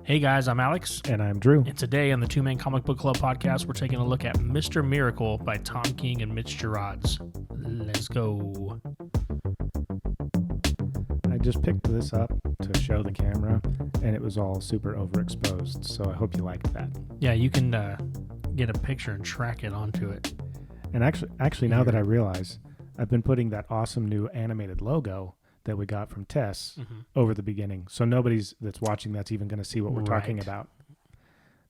Hey guys, I'm Alex. And I'm Drew. And today on the Two Man Comic Book Club podcast, we're taking a look at Mr. Miracle by Tom King and Mitch Gerads. Let's go. I just picked this up to show the camera, and it was all super overexposed, so I hope you liked that. Yeah, you can get a picture and track it onto it. And actually, now that I realize, I've been putting that awesome new animated logo that we got from Tess over the beginning, so nobody's that's watching that's even going to see what we're talking about.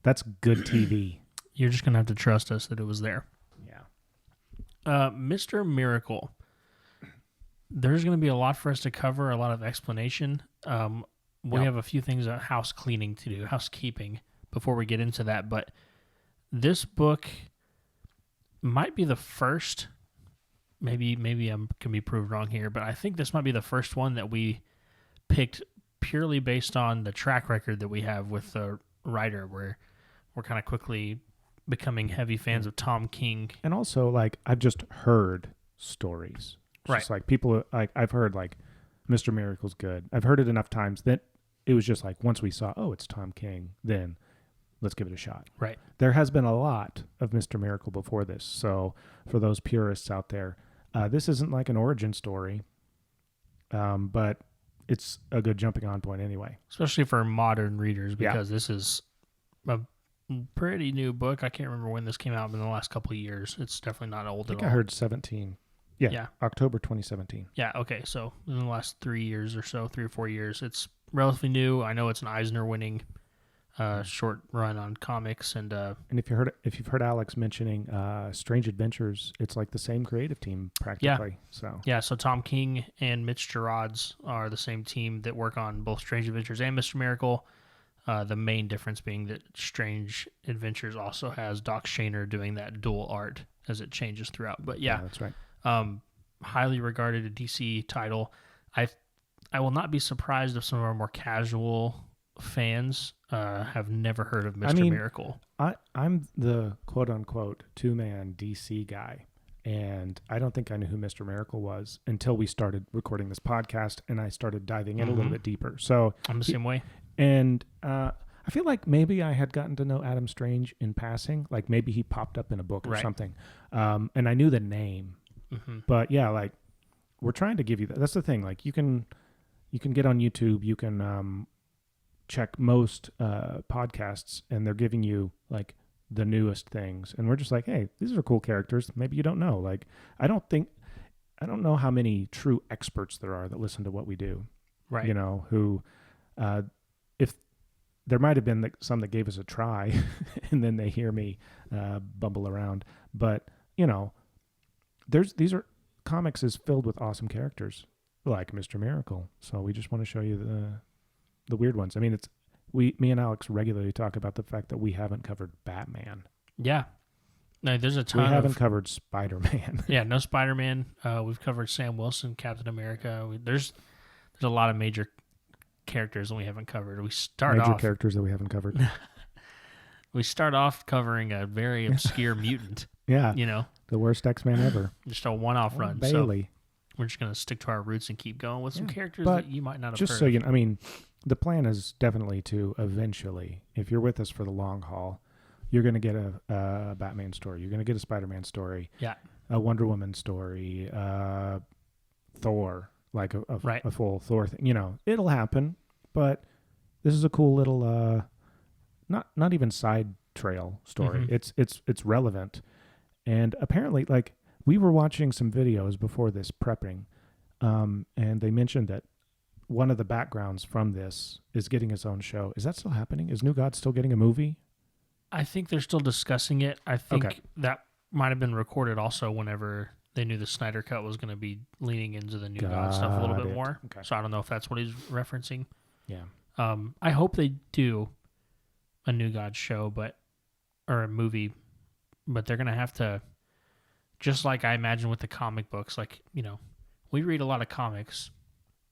That's good TV. You're just going to have to trust us that it was there. Yeah. Mr. Miracle. There's going to be a lot for us to cover, a lot of explanation. We have a few things of house cleaning to do, housekeeping, before we get into that. But this book might be the first, maybe I can be proved wrong here, but I think this might be the first one that we picked purely based on the track record that we have with the writer, where we're kind of quickly becoming heavy fans of Tom King. And also, like, I've just heard stories. Right. Just like people, like I've heard like Mr. Miracle's good. I've heard it enough times that it was just like once we saw, oh, it's Tom King, then let's give it a shot. Right. There has been a lot of Mr. Miracle before this. So for those purists out there, this isn't like an origin story, but it's a good jumping on point anyway. Especially for modern readers, because this is a pretty new book. I can't remember when this came out in the last couple of years. It's definitely not old at all. I think I heard 17. Yeah, October 2017. Yeah, okay. So in the last 3 years or so, 3 or 4 years, it's relatively new. I know it's an Eisner-winning short run on comics, and if you've heard Alex mentioning Strange Adventures, it's like the same creative team practically. So Tom King and Mitch Gerads are the same team that work on both Strange Adventures and Mr. Miracle. The main difference being that Strange Adventures also has Doc Shaner doing that dual art as it changes throughout. But yeah, that's right. Highly regarded a DC title. I will not be surprised if some of our more casual fans have never heard of Mr. Miracle. I'm the quote-unquote two-man DC guy, and I don't think I knew who Mr. Miracle was until we started recording this podcast, and I started diving in a little bit deeper. So I'm the same way. And I feel like maybe I had gotten to know Adam Strange in passing, like maybe he popped up in a book or something, and I knew the name. But yeah, like we're trying to give you that. That's the thing. Like you can get on YouTube, you can check most podcasts, and they're giving you like the newest things. And we're just like, hey, these are cool characters. Maybe you don't know. Like I don't know how many true experts there are that listen to what we do. Right. You know, who if there might have been some that gave us a try, and then they hear me bumble around. But you know. These are comics is filled with awesome characters like Mr. Miracle. So we just want to show you the weird ones. I mean, me and Alex regularly talk about the fact that we haven't covered Batman. Yeah. No, there's a ton. We haven't covered Spider-Man. Yeah, no Spider-Man. We've covered Sam Wilson, Captain America. There's a lot of major characters that we haven't covered. Major characters that we haven't covered. We start off covering a very obscure mutant. Yeah. You know. The worst X-Men ever. Just a one-off run. Bailey. So we're just going to stick to our roots and keep going with some characters that you might not have heard. Just so you know, I mean, the plan is definitely to eventually, if you're with us for the long haul, you're going to get a Batman story. You're going to get a Spider-Man story. Yeah. A Wonder Woman story. Thor, like a full Thor thing. You know, it'll happen, but this is a cool little, not even side trail story. It's relevant. And apparently, like, we were watching some videos before this prepping, and they mentioned that one of the backgrounds from this is getting his own show. Is that still happening? Is New God still getting a movie? I think they're still discussing it. I think that might have been recorded also whenever they knew the Snyder Cut was going to be leaning into the New God stuff a little bit more. Okay. So I don't know if that's what he's referencing. Yeah. I hope they do a New God show, or a movie, but they're going to have to, just like I imagine with the comic books, like, you know, we read a lot of comics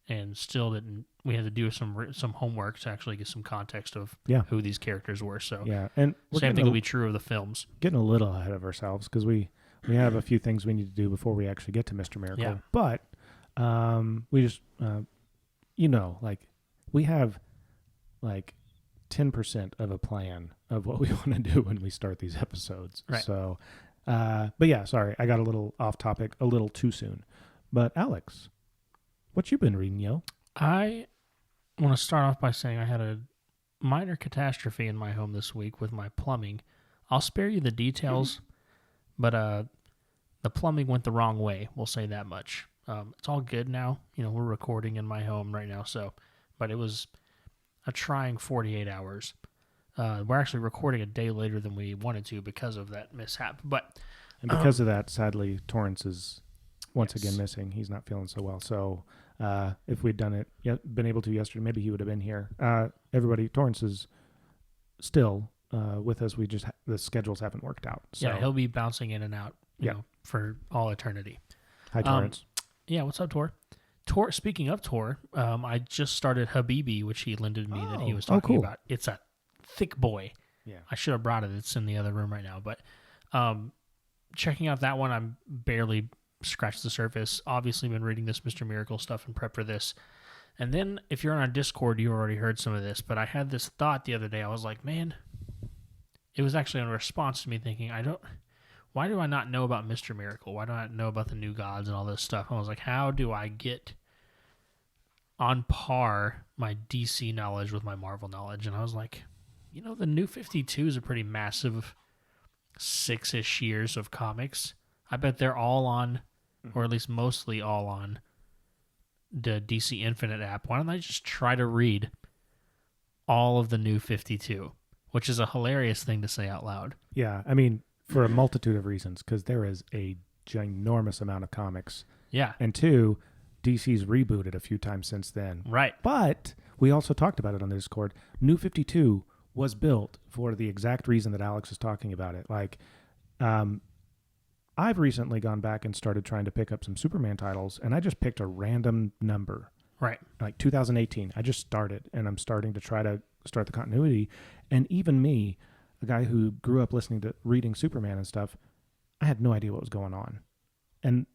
and still we had to do some homework to actually get some context of who these characters were. So and same thing will be true of the films. Getting a little ahead of ourselves because we have a few things we need to do before we actually get to Mr. Miracle. Yeah. But we just, like we have like 10% of a plan of what we want to do when we start these episodes. Right. So, but yeah, sorry, I got a little off topic, a little too soon. But Alex, what you been reading, yo? I want to start off by saying I had a minor catastrophe in my home this week with my plumbing. I'll spare you the details, but the plumbing went the wrong way. We'll say that much. It's all good now. We're recording in my home right now, but it was a trying 48 hours. We're actually recording a day later than we wanted to because of that mishap. And because of that, sadly, Torrance is once again missing. He's not feeling so well. So if we'd done it, been able to yesterday, maybe he would have been here. Everybody, Torrance is still with us. The schedules haven't worked out. So. Yeah, he'll be bouncing in and out for all eternity. Hi, Torrance. Yeah, what's up, Tor? Speaking of Tor, I just started Habibi, which he lended me that he was talking about. It's a thick boy. Yeah, I should have brought it. It's in the other room right now. But checking out that one, I'm barely scratched the surface. Obviously, been reading this Mr. Miracle stuff in prep for this. And then, if you're on our Discord, you already heard some of this. But I had this thought the other day. I was like, man, it was actually in response to me thinking, why do I not know about Mr. Miracle? Why do I not know about the new gods and all this stuff? I was like, how do I get on par my DC knowledge with my Marvel knowledge? And I was like, the New 52 is a pretty massive 6-ish years of comics. I bet they're all on, or at least mostly all on, the DC Infinite app. Why don't I just try to read all of the New 52? Which is a hilarious thing to say out loud. Yeah, I mean, for a multitude of reasons, because there is a ginormous amount of comics. Yeah. And two, DC's rebooted a few times since then. Right. But we also talked about it on the Discord. New 52 was built for the exact reason that Alex is talking about it. Like, I've recently gone back and started trying to pick up some Superman titles, and I just picked a random number. Right. Like 2018. I just started, and I'm starting to try to start the continuity. And even me, a guy who grew up reading Superman and stuff, I had no idea what was going on. And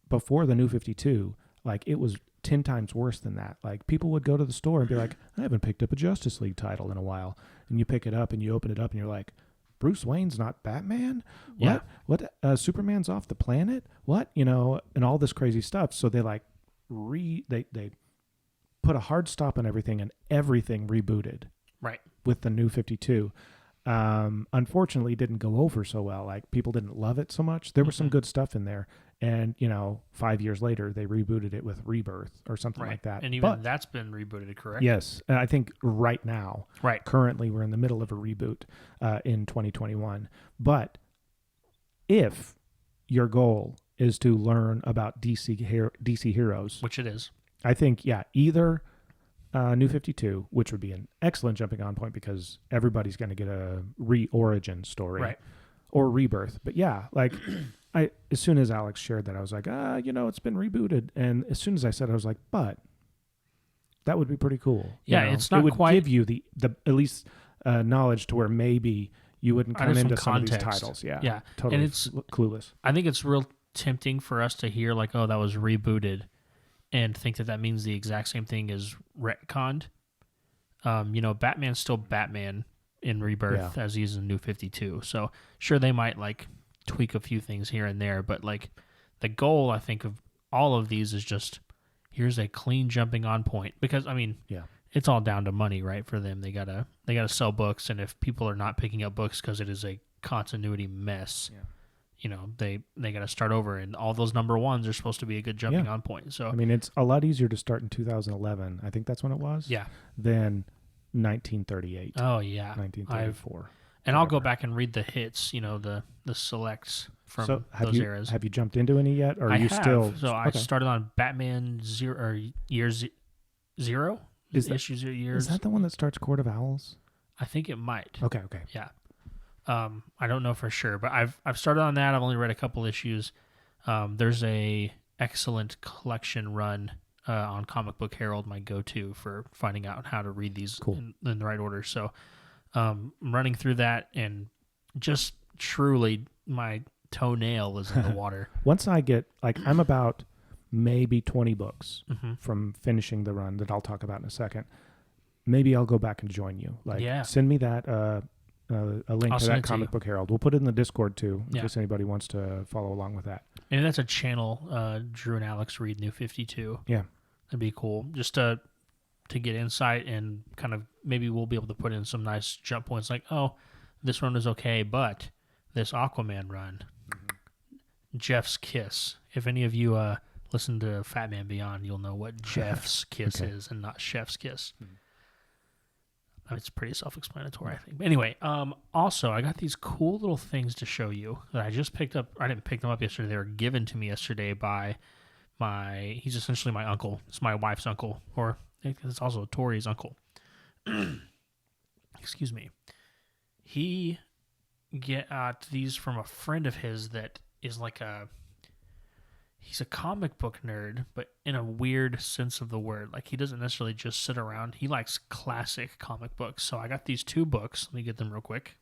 before the New 52, like, it was 10 times worse than that. Like, people would go to the store and be like, I haven't picked up a Justice League title in a while. And you pick it up and you open it up and you're like, Bruce Wayne's not Batman? Yeah. What? Superman's off the planet? What? And all this crazy stuff. So they like they put a hard stop on everything, and everything rebooted. Right. With the New 52. Unfortunately, it didn't go over so well. Like, people didn't love it so much. There was some good stuff in there. And, 5 years later, they rebooted it with Rebirth or something like that. And even that's been rebooted, correct? Yes. I think right now, right. Currently, we're in the middle of a reboot in 2021. But if your goal is to learn about DC heroes, which it is, I think, either New 52, which would be an excellent jumping on point because everybody's going to get a re-origin story, right, or Rebirth. But like, as soon as Alex shared that, I was like, it's been rebooted. And as soon as I said it, I was like, but that would be pretty cool. Yeah, it's not it would quite give you the at least knowledge to where maybe you wouldn't come into some of these titles. Yeah, totally. And it's clueless. I think it's real tempting for us to hear like, oh, that was rebooted, and think that means the exact same thing as retconned. Batman's still Batman in Rebirth as he's in New 52. So sure, they might like tweak a few things here and there, but like the goal, I think, of all of these is just here's a clean jumping on point, because it's all down to money, right? For them, they gotta sell books, and if people are not picking up books because it is a continuity mess, they gotta start over, and all those number ones are supposed to be a good jumping on point. So it's a lot easier to start in 2011. I think that's when it was. Yeah. Than 1938. Oh yeah. 1934. And I'll go back and read the hits, the selects from those eras. Have you jumped into any yet, or are you still? So I started on Batman Year Zero. Is that the one that starts Court of Owls? I think it might. Okay. Yeah. I don't know for sure, but I've started on that. I've only read a couple issues. There's a excellent collection run on Comic Book Herald, my go-to for finding out how to read these in the right order. So I'm running through that, and just truly my toenail is in the water. Once I get, I'm about maybe 20 books from finishing the run that I'll talk about in a second. maybe I'll go back and join you. Like, send me that a link to that Comic Book Herald. We'll put it in the Discord too, in case anybody wants to follow along with that. And that's a channel. Drew and Alex read New 52. Yeah, that'd be cool. Just to get insight and kind of maybe we'll be able to put in some nice jump points. Like, oh, this run is okay, but this Aquaman run, Jeff's Kiss. If any of you listen to Fat Man Beyond, you'll know what Jeff's Kiss is and not Chef's Kiss. It's pretty self-explanatory, I think. But anyway, also, I got these cool little things to show you that I just picked up. I didn't pick them up yesterday. They were given to me yesterday by he's essentially my uncle. It's my wife's uncle, or it's also Tori's uncle. Excuse me. He got these from a friend of his that is like he's a comic book nerd, but in a weird sense of the word. Like, he doesn't necessarily just sit around. He likes classic comic books. So I got these 2 books. Let me get them real quick.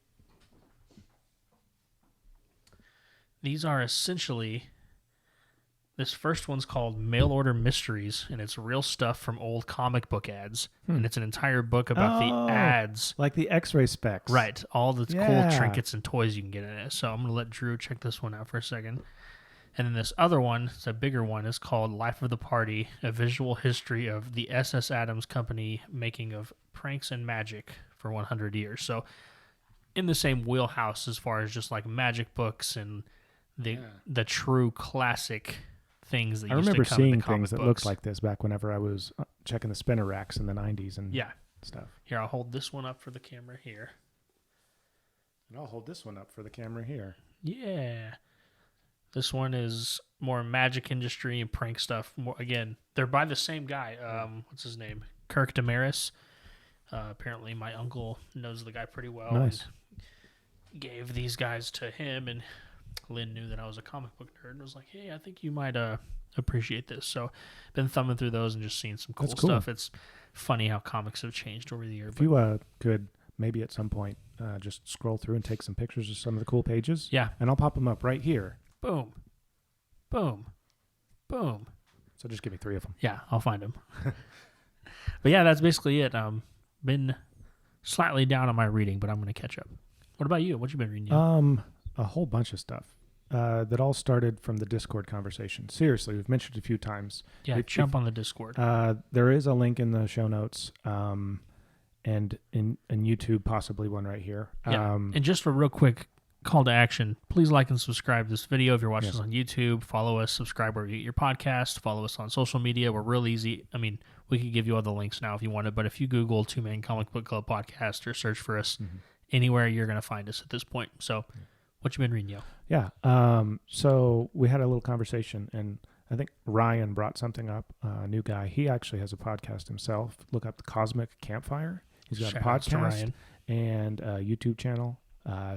These are essentially, this first one's called Mail Order Mysteries, and it's real stuff from old comic book ads. And it's an entire book about the ads. Like the X-ray specs. Right. All the cool trinkets and toys you can get in it. So I'm going to let Drew check this one out for a second. And then this other one, it's a bigger one, is called Life of the Party, a visual history of the S.S. Adams Company making of pranks and magic for 100 years. So in the same wheelhouse as far as just like magic books and the true classic things that used to come in the comic books. I remember seeing things that looked like this back whenever I was checking the spinner racks in the 90s and stuff. Here, I'll hold this one up for the camera here. And I'll hold this one up for the camera here. Yeah. This one is more magic industry and prank stuff. Again, they're by the same guy. What's his name? Kirk Damaris. Apparently, my uncle knows the guy pretty well. Nice. And gave these guys to him, and Lynn knew that I was a comic book nerd and was like, hey, I think you might appreciate this. So been thumbing through those and just seeing some cool stuff. It's funny how comics have changed over the years. If you could maybe at some point just scroll through and take some pictures of some of the cool pages. Yeah. And I'll pop them up right here. Boom. Boom. Boom. So just give me 3 of them. Yeah, I'll find them. But yeah, that's basically it. Been slightly down on my reading, but I'm going to catch up. What about you? What you been reading? A whole bunch of stuff that all started from the Discord conversation. Seriously, we've mentioned it a few times. Yeah, jump on the Discord. There is a link in the show notes, and in YouTube, possibly one right here. Yeah. And just for real quick call to action, please like and subscribe this video. If you're watching us on YouTube, follow us, subscribe where you get your podcast, follow us on social media. We're real easy. I mean, we could give you all the links now if you wanted, but if you Google 2 Man Comic Book Club podcast or search for us anywhere, you're going to find us at this point. So what you been reading, yo? Yeah. So we had a little conversation, and I think Ryan brought something up, a new guy. He actually has a podcast himself. Look up the Cosmic Campfire. He's got a podcast and a YouTube channel.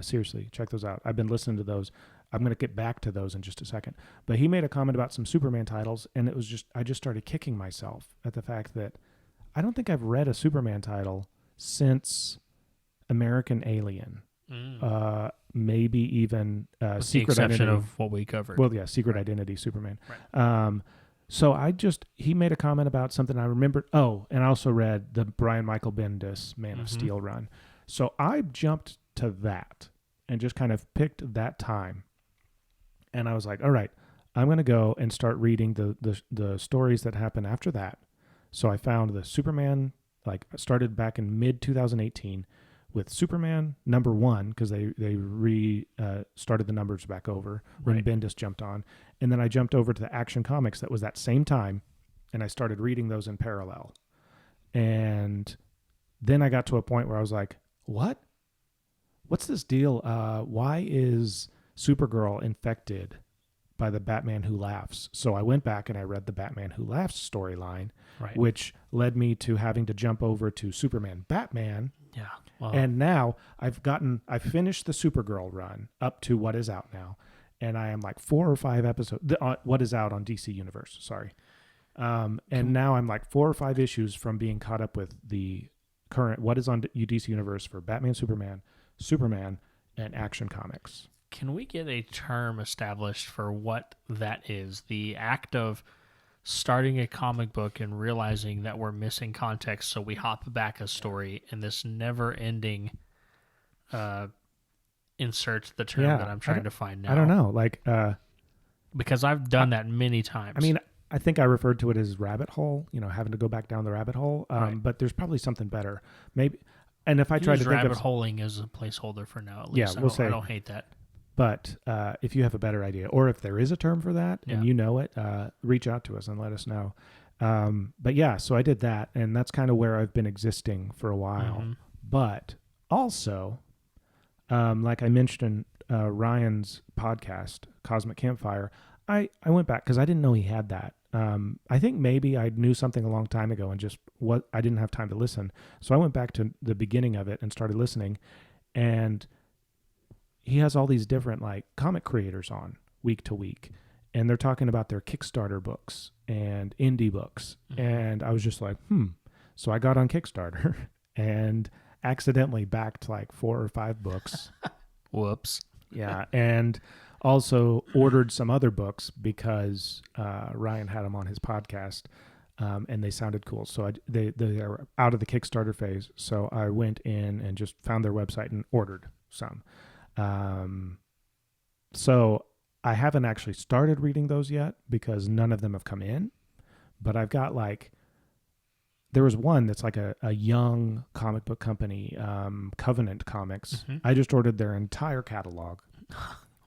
Seriously, check those out. I've been listening to those. I'm going to get back to those in just a second. But he made a comment about some Superman titles, and it was I just started kicking myself at the fact that I don't think I've read a Superman title since American Alien. Maybe even Secret Identity. Of what we covered. Well, yeah, Secret Identity Superman. Right. So he made a comment about something I remembered. Oh, and I also read the Brian Michael Bendis Man of Steel run. So I jumped to that and just kind of picked that time. And I was like, all right, I'm going to go and start reading the stories that happen after that. So I found the Superman, started back in mid-2018 with Superman #1, because they started the numbers back over when Bendis jumped on. And then I jumped over to the Action Comics that was that same time, and I started reading those in parallel. And then I got to a point where I was like, what's this deal? Why is Supergirl infected by the Batman Who Laughs? So I went back and I read the Batman Who Laughs storyline, which led me to having to jump over to Superman Batman. Yeah. Wow. And now I finished the Supergirl run up to what is out now. And I am 4 or 5 episodes, what is out on DC Universe, sorry. And now I'm 4 or 5 issues from being caught up with the current, what is on DC Universe for Batman, Superman, and Action Comics. Can we get a term established for what that is? The act of starting a comic book and realizing that we're missing context, so we hop back a story in this never-ending insert the term that I'm trying to find now. I don't know, like because I've done that many times. I mean, I think I referred to it as rabbit hole, having to go back down the rabbit hole. Right. But there's probably something better, maybe. And if I try to think rabbit of holing as a placeholder for now, at least, we'll say, I don't hate that. But if you have a better idea, or if there is a term for that and you know it, reach out to us and let us know. But yeah, so I did that, and that's kind of where I've been existing for a while. Mm-hmm. But also, like I mentioned in Ryan's podcast, Cosmic Campfire, I went back because I didn't know he had that. I think maybe I knew something a long time ago and just I didn't have time to listen. So I went back to the beginning of it and started listening, and he has all these different like comic creators on week to week, and they're talking about their Kickstarter books and indie books. Mm-hmm. And I was just like, So I got on Kickstarter and accidentally backed like 4 or 5 books. Whoops. Yeah. And also ordered some other books because Ryan had them on his podcast, and they sounded cool. So they are out of the Kickstarter phase. So I went in and just found their website and ordered some. So I haven't actually started reading those yet because none of them have come in. But I've got there was one that's like a young comic book company, Covenant Comics. Mm-hmm. I just ordered their entire catalog.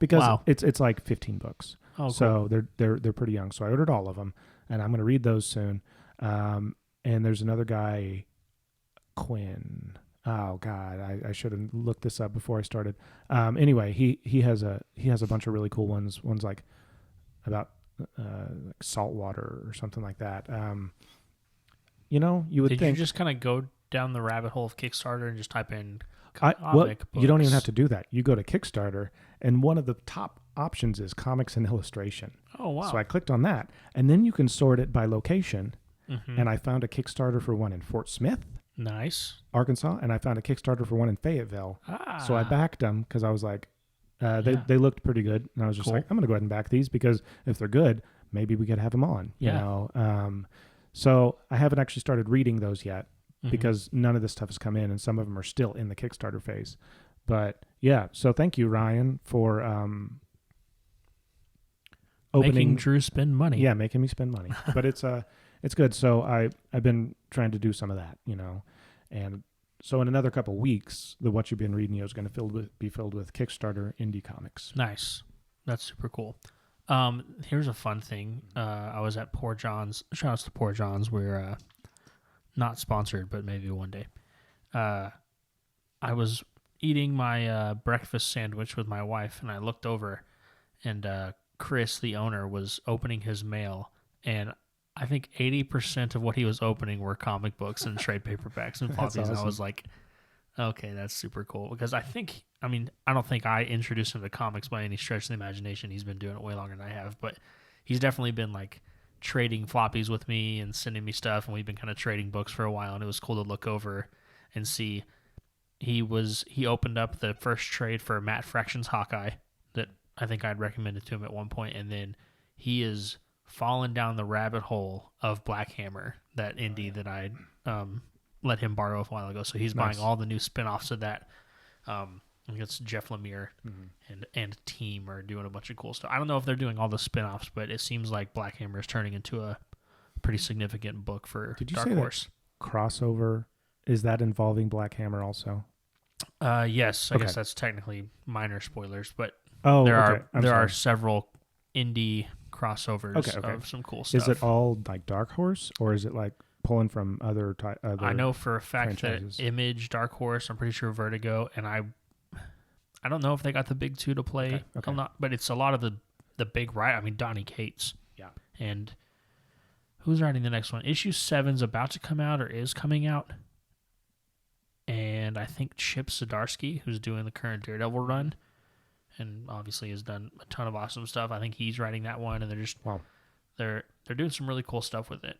Because it's like 15 books. Oh, so cool. they're pretty young. So I ordered all of them, and I'm going to read those soon. And there's another guy, Quinn. Oh God, I should have looked this up before I started. Anyway, he has a bunch of really cool ones. One's like about like salt water or something like that. You would think. Did you just kind of go down the rabbit hole of Kickstarter and just type in you don't even have to do that. You go to Kickstarter, and one of the top options is comics and illustration. Oh, wow. So I clicked on that, and then you can sort it by location. Mm-hmm. And I found a Kickstarter for one in Fort Smith, nice, Arkansas, and I found a Kickstarter for one in Fayetteville. So I backed them because I was like, they looked pretty good, and I was just like, I'm going to go ahead and back these because if they're good, maybe we could have them on. Yeah. So I haven't actually started reading those yet. Mm-hmm. Because none of this stuff has come in, and some of them are still in the Kickstarter phase. But yeah, so thank you, Ryan, for making Drew spend money. Yeah, making me spend money. But it's good. So I've been trying to do some of that, and so in another couple of weeks, the What You've Been Reading is going to be filled with Kickstarter indie comics. Nice, that's super cool. Here's a fun thing. I was at Poor John's. Shout outs to Poor John's. We're not sponsored, but maybe one day. I was eating my breakfast sandwich with my wife, and I looked over, and Chris, the owner, was opening his mail, and I think 80% of what he was opening were comic books and trade paperbacks and floppies. Awesome. And I was like, okay, that's super cool. Because I don't think I introduced him to comics by any stretch of the imagination. He's been doing it way longer than I have, but he's definitely been like trading floppies with me and sending me stuff, and we've been kind of trading books for a while, and it was cool to look over and see. He opened up the first trade for Matt Fraction's Hawkeye that I think I'd recommended to him at one point, and then he is fallen down the rabbit hole of Black Hammer, that indie that I let him borrow a while ago. So he's buying all the new spin-offs of that. I think it's Jeff Lemire and team are doing a bunch of cool stuff. I don't know if they're doing all the spin-offs, but it seems like Black Hammer is turning into a pretty significant book for Dark Horse. Crossover, is that involving Black Hammer also? Yes, I guess that's technically minor spoilers, but there are several indie crossovers of some cool stuff. Is it all like Dark Horse, or is it like pulling from other I know for a fact franchises? That Image, Dark Horse, I'm pretty sure Vertigo, and I don't know if they got the big two to play. Okay. But it's a lot of the big right. I mean, Donnie Cates. Yeah. And who's writing the next one? Issue 7's about to come out or is coming out. And I think Chip Zdarsky, who's doing the current Daredevil run, and obviously has done a ton of awesome stuff. I think he's writing that one, and they're just they're doing some really cool stuff with it.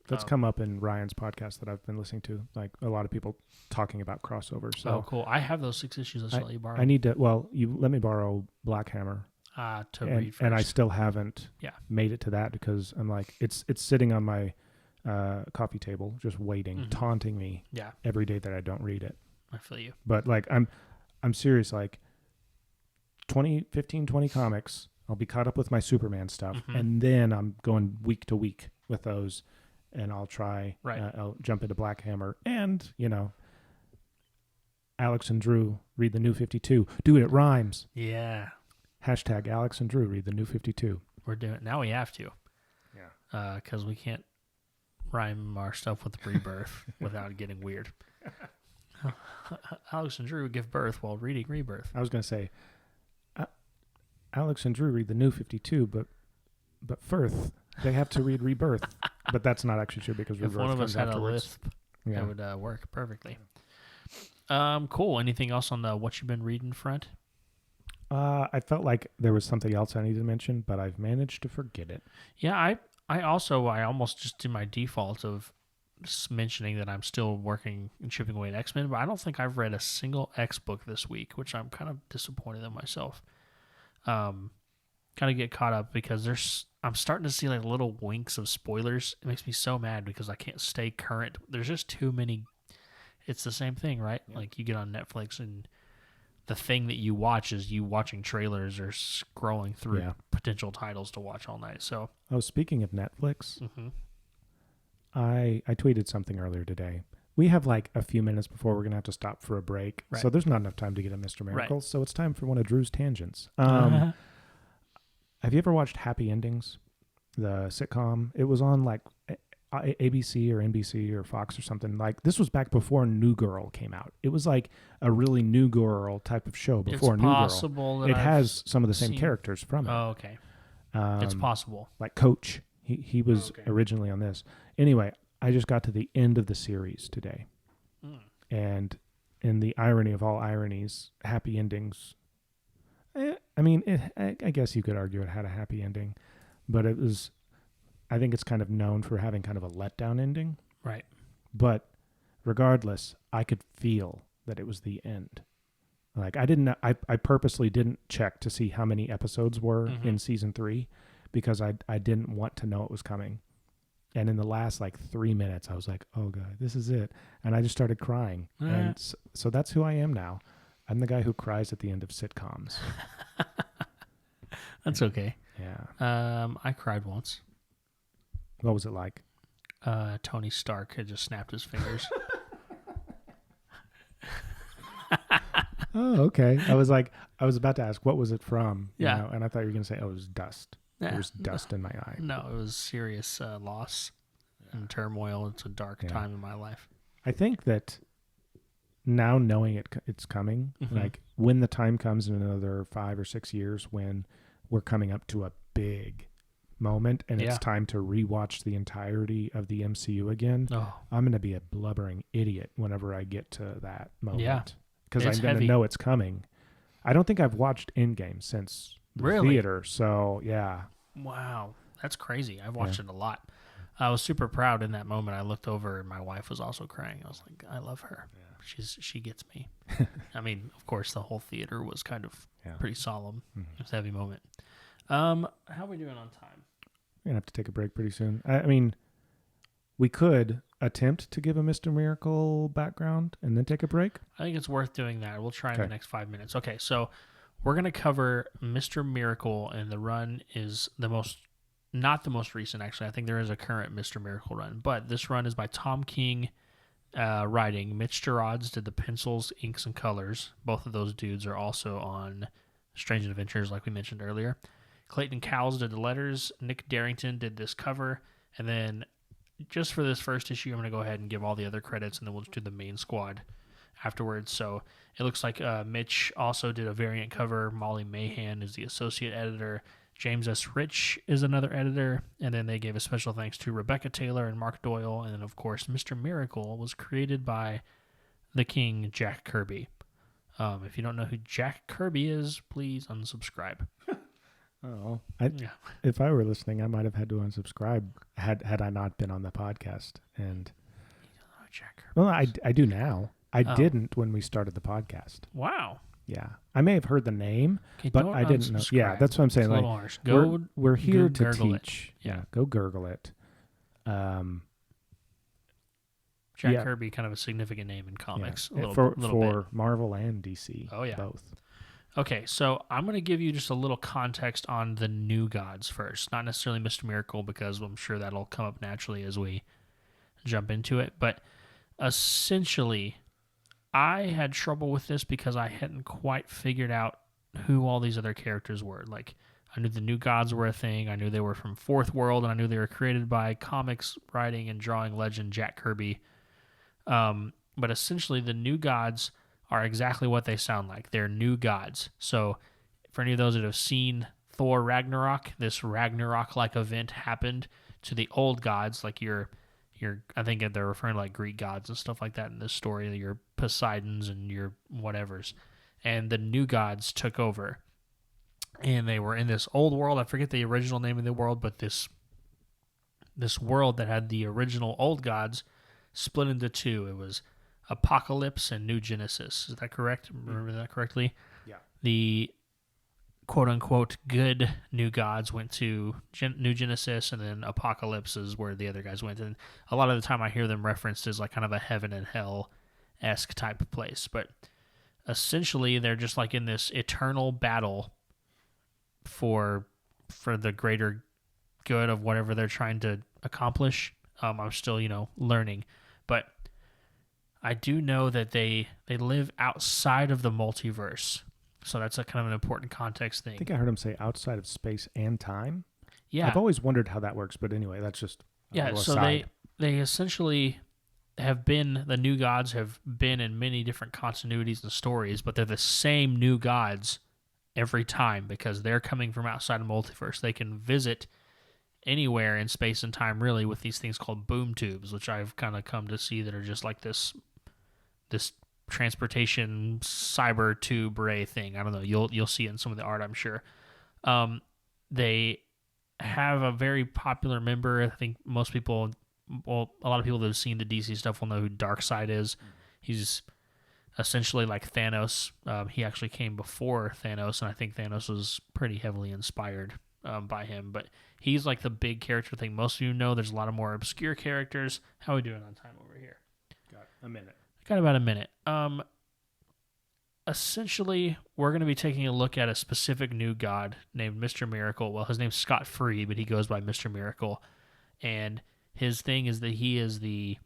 That's come up in Ryan's podcast that I've been listening to, like a lot of people talking about crossovers. So. Oh, cool. I have those 6 issues. I'll let you borrow. I need to, you let me borrow Black Hammer. to read first. And I still haven't Yeah. made it to that because I'm like, it's sitting on my coffee table, just waiting, taunting me every day that I don't read it. I feel you. But like, I'm serious, like 20 comics. I'll be caught up with my Superman stuff. And then I'm going week to week with those, and I'll try, I'll jump into Black Hammer and, Alex and Drew read the New 52. Dude, it rhymes. Yeah. Hashtag Alex and Drew read the New 52. We're doing it. Now we have to. Yeah. Because we can't rhyme our stuff with Rebirth without getting weird. Alex and Drew give birth while reading Rebirth. I was going to say, Alex and Drew read the New 52, but Firth, they have to read Rebirth. But that's not actually true because Rebirth if one of us had afterwards. a lisp, that would work perfectly. Cool. Anything else on the what you've been reading front? I felt like there was something else I needed to mention, but I've managed to forget it. Yeah, I almost just did my default of just mentioning that I'm still working and chipping away at X-Men, but I don't think I've read a single X book this week, which I'm kind of disappointed in myself. Kind of get caught up because I'm starting to see like little winks of spoilers. It makes me so mad because I can't stay current. There's just too many. It's the same thing, right? Yeah. Like you get on Netflix and the thing that you watch is you watching trailers or scrolling through potential titles to watch all night. So, speaking of Netflix, I tweeted something earlier today. We have like a few minutes before we're going to have to stop for a break. Right. So there's not enough time to get a Mr. Miracle. Right. So it's time for one of Drew's tangents. Have you ever watched Happy Endings, the sitcom? It was on like ABC or NBC or Fox or something. Like this was back before New Girl came out. It was like a really New Girl type of show before New Girl. It's possible that it has some of the same characters from it. Oh, okay. It's possible. Like Coach. He was originally on this. Anyway, I just got to the end of the series today. And in the irony of all ironies, Happy Endings, I guess you could argue it had a happy ending, but I think it's kind of known for having kind of a letdown ending. Right. But regardless, I could feel that it was the end. Like I purposely didn't check to see how many episodes were in season 3 because I didn't want to know it was coming. And in the last like 3 minutes, I was like, oh God, this is it. And I just started crying. And so that's who I am now. I'm the guy who cries at the end of sitcoms. That's okay. Yeah. I cried once. What was it like? Tony Stark had just snapped his fingers. Oh, okay. I was about to ask, what was it from? Yeah. You know, and I thought you were going to say, oh, it was dust. Yeah. There was dust in my eye. No, it was serious loss and turmoil. It's a dark time in my life. I think that now knowing it's coming, like when the time comes in another 5 or 6 years when we're coming up to a big moment and it's time to rewatch the entirety of the MCU again, I'm going to be a blubbering idiot whenever I get to that moment. Yeah. Because I'm going to know it's coming. I don't think I've watched Endgame since the theater, so yeah. Wow. That's crazy. I've watched it a lot. I was super proud in that moment. I looked over and my wife was also crying. I was like, I love her. Yeah. She gets me. I mean, of course, the whole theater was kind of pretty solemn. It was a heavy moment. How are we doing on time? We're going to have to take a break pretty soon. I mean, we could attempt to give a Mr. Miracle background and then take a break. I think it's worth doing that. We'll try in the next 5 minutes. Okay, so we're going to cover Mr. Miracle, and the run is not the most recent, actually. I think there is a current Mr. Miracle run, but this run is by Tom King writing. Mitch Gerads did the pencils, inks, and colors. Both of those dudes are also on Strange Adventures, like we mentioned earlier. Clayton Cowles did the letters. Nick Darrington did this cover. And then just for this first issue, I'm going to go ahead and give all the other credits, and then we'll just do the main squad afterwards. So it looks like Mitch also did a variant cover. Molly Mahan is the associate editor. James S. Rich is another editor. And then they gave a special thanks to Rebecca Taylor and Mark Doyle. And then, of course, Mr. Miracle was created by the King, Jack Kirby. If you don't know who Jack Kirby is, please unsubscribe. Oh, if I were listening, I might have had to unsubscribe had I not been on the podcast. And Jack Kirby. Well, I do now. I didn't when we started the podcast. Wow. Yeah, I may have heard the name, Okay, but don't I didn't know. Yeah, unsubscribe. that's what I'm saying. It's a Like, little harsh. Go. we're here to gurgle it. teach. Yeah. Go gurgle it. Jack Kirby, kind of a significant name in comics. Yeah. A for little bit. Marvel and DC. Oh, yeah. Both. Okay, so I'm going to give you just a little context on the new gods first. Not necessarily Mr. Miracle, because I'm sure that'll come up naturally as we jump into it. But essentially, I had trouble with this because I hadn't quite figured out who all these other characters were. Like, I knew the new gods were a thing. I knew they were from Fourth World, and I knew they were created by comics writing and drawing legend Jack Kirby. But essentially, the new gods are exactly what they sound like. They're new gods. So for any of those that have seen Thor Ragnarok, this Ragnarok-like event happened to the old gods, like your I think they're referring to like Greek gods and stuff like that in this story, your Poseidons and your whatevers. And the new gods took over. And they were in this old world. I forget the original name of the world, but this world that had the original old gods split into two. It was Apocalypse and New Genesis. Is that correct? Remember that correctly? Yeah. The quote-unquote good new gods went to New Genesis, and then Apocalypse is where the other guys went. And a lot of the time I hear them referenced as like kind of a heaven and hell-esque type of place. But essentially they're just like in this eternal battle for the greater good of whatever they're trying to accomplish. I'm still, learning. But I do know that they live outside of the multiverse. So that's a kind of an important context thing. I think I heard him say outside of space and time. Yeah. I've always wondered how that works, but anyway, that's just so they essentially have been, the new gods have been in many different continuities and stories, but they're the same new gods every time because they're coming from outside of multiverse. They can visit anywhere in space and time, really, with these things called boom tubes, which I've kind of come to see that are just like this transportation cyber tube ray thing. I don't know. You'll see it in some of the art, I'm sure. They have a very popular member. I think most people, well, a lot of people that have seen the DC stuff will know who Darkseid is. He's essentially like Thanos. He actually came before Thanos, and I think Thanos was pretty heavily inspired by him. But he's like the big character thing. Most of you know there's a lot of more obscure characters. How are we doing on time over here? Got a minute. Got about a minute. Essentially, we're going to be taking a look at a specific new god named Mr. Miracle. Well, his name's Scott Free, but he goes by Mr. Miracle. And his thing is that he is the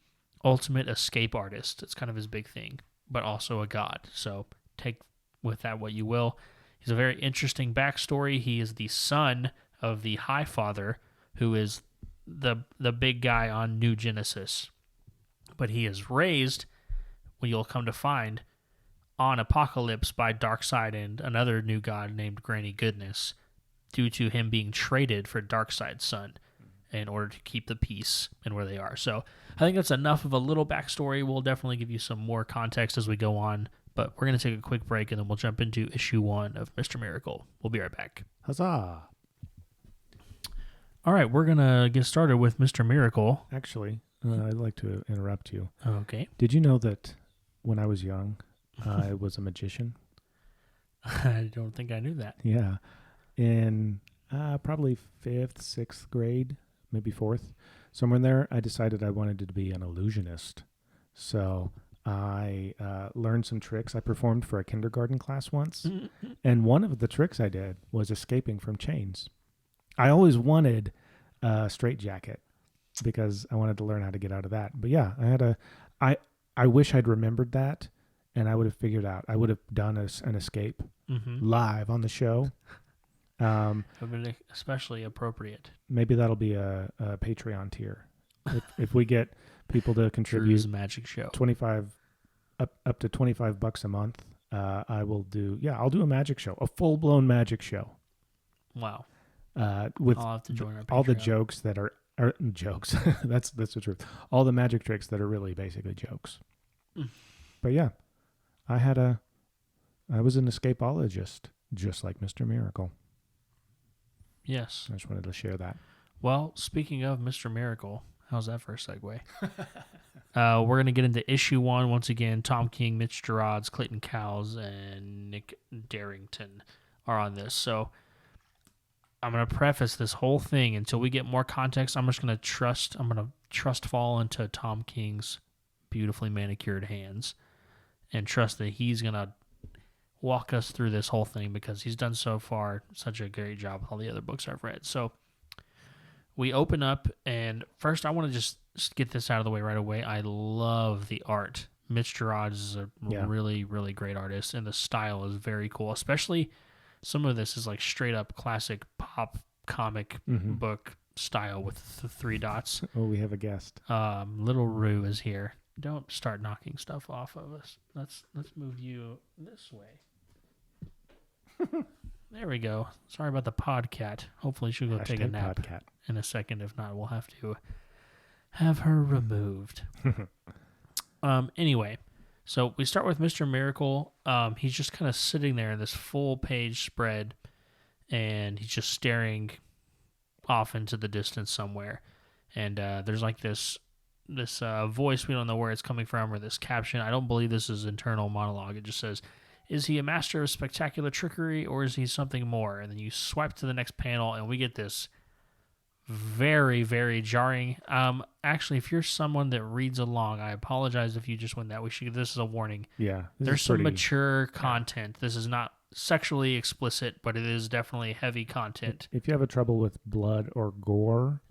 ultimate escape artist. It's kind of his big thing, but also a god. So take with that what you will. He's a very interesting backstory. He is the son of the High Father, who is the big guy on New Genesis. But he is raised, what you'll come to find, on Apocalypse by Darkseid and another new god named Granny Goodness, due to him being traded for Darkseid's son in order to keep the peace in where they are. So I think that's enough of a little backstory. We'll definitely give you some more context as we go on, but we're going to take a quick break and then we'll jump into issue 1 of Mr. Miracle. We'll be right back. Huzzah! All right, we're going to get started with Mr. Miracle. Actually, I'd like to interrupt you. Okay. Did you know that when I was young, I was a magician? I don't think I knew that. Yeah. In probably 5th, 6th grade, maybe 4th, somewhere in there, I decided I wanted to be an illusionist. So I learned some tricks. I performed for a kindergarten class once, and one of the tricks I did was escaping from chains. I always wanted a straitjacket because I wanted to learn how to get out of that. But yeah, I wish I'd remembered that, and I would have figured out. I would have done an escape live on the show. Would have been especially appropriate. Maybe that'll be a Patreon tier. If we get people to contribute magic show 25 up to $25 a month, I will do. Yeah, I'll do a magic show, a full blown magic show. Wow. With I'll have to join our Patreon. All the jokes that are jokes. that's the truth. All the magic tricks that are really basically jokes. But yeah, I was an escapologist, just like Mr. Miracle. Yes. I just wanted to share that. Well, speaking of Mr. Miracle, How's that for a segue? We're going to get into issue 1 once again. Tom King, Mitch Gerads, Clayton Cowles, and Nick Darrington are on this. So I'm going to preface this whole thing until we get more context. I'm going to trust fall into Tom King's beautifully manicured hands and trust that he's going to walk us through this whole thing because he's done so far such a great job with all the other books I've read. So we open up, and first I want to just get this out of the way right away. I love the art. Mitch Gerads is a really, really great artist, and the style is very cool. Especially some of this is like straight up classic pop comic book style with the 3 dots. Oh, we have a guest. Little Rue is here. Don't start knocking stuff off of us. Let's move you this way. There we go. Sorry about the podcat. Hopefully she'll go take a nap in a second. If not, we'll have to have her removed. Anyway, so we start with Mr. Miracle. He's just kind of sitting there in this full page spread, and he's just staring off into the distance somewhere. And there's like this voice, we don't know where it's coming from, or this caption. I don't believe this is internal monologue. It just says, "Is he a master of spectacular trickery, or is he something more?" And then you swipe to the next panel, and we get this very, very jarring. Actually, if you're someone that reads along, I apologize if you just went that. This is a warning. Yeah, there's some mature content. This is not sexually explicit, but it is definitely heavy content. If you have a trouble with blood or gore,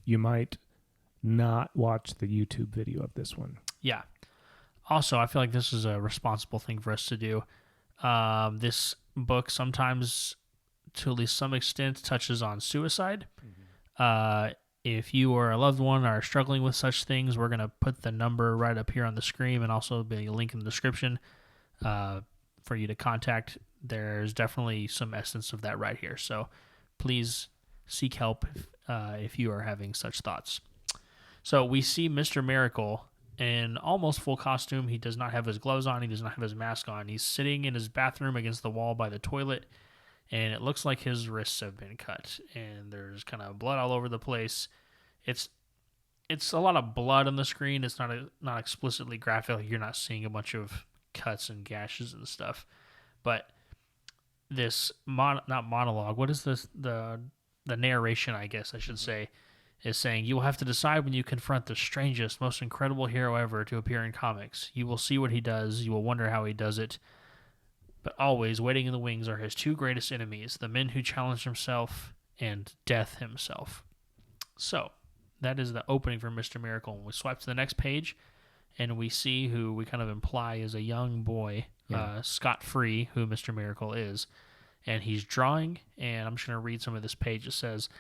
you might not watch the YouTube video of this one. Yeah. Also, I feel like this is a responsible thing for us to do. This book sometimes, to at least some extent, touches on suicide. If you or a loved one are struggling with such things, we're going to put the number right up here on the screen and also be a link in the description for you to contact. There's definitely some essence of that right here. So please seek help if you are having such thoughts. So we see Mr. Miracle in almost full costume. He does not have his gloves on. He does not have his mask on. He's sitting in his bathroom against the wall by the toilet, and it looks like his wrists have been cut, and there's kind of blood all over the place. It's a lot of blood on the screen. It's not explicitly graphic. You're not seeing a bunch of cuts and gashes and stuff. But this not monologue. What is this? The narration, I guess I should say, is saying, "You will have to decide when you confront the strangest, most incredible hero ever to appear in comics. You will see what he does. You will wonder how he does it. But always, waiting in the wings are his 2 greatest enemies, the men who challenge himself and death himself." So, that is the opening for Mr. Miracle. And we swipe to the next page, and we see who we kind of imply is a young boy, Scott Free, who Mr. Miracle is. And he's drawing, and I'm just going to read some of this page. It says,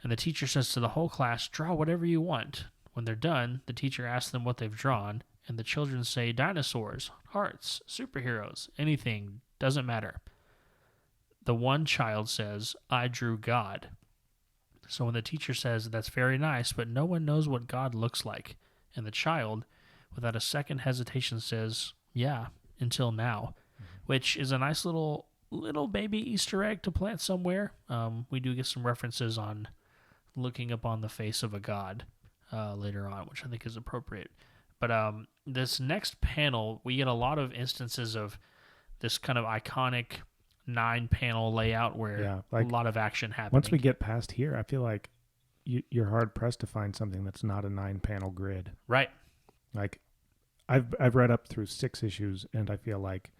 "And the teacher says to the whole class, 'Draw whatever you want.' When they're done, the teacher asks them what they've drawn, and the children say dinosaurs, hearts, superheroes, anything, doesn't matter. The one child says, 'I drew God.' So when the teacher says, 'That's very nice, but no one knows what God looks like,' and the child, without a second hesitation, says, 'Yeah, until now,' which is a nice little baby Easter egg to plant somewhere. We do get some references on looking upon the face of a god later on, which I think is appropriate. But this next panel, we get a lot of instances of this kind of iconic 9-panel layout where a lot of action happens. Once we get past here, I feel like you're hard-pressed to find something that's not a 9-panel grid. Right. Like, I've read up through 6 issues, and I feel like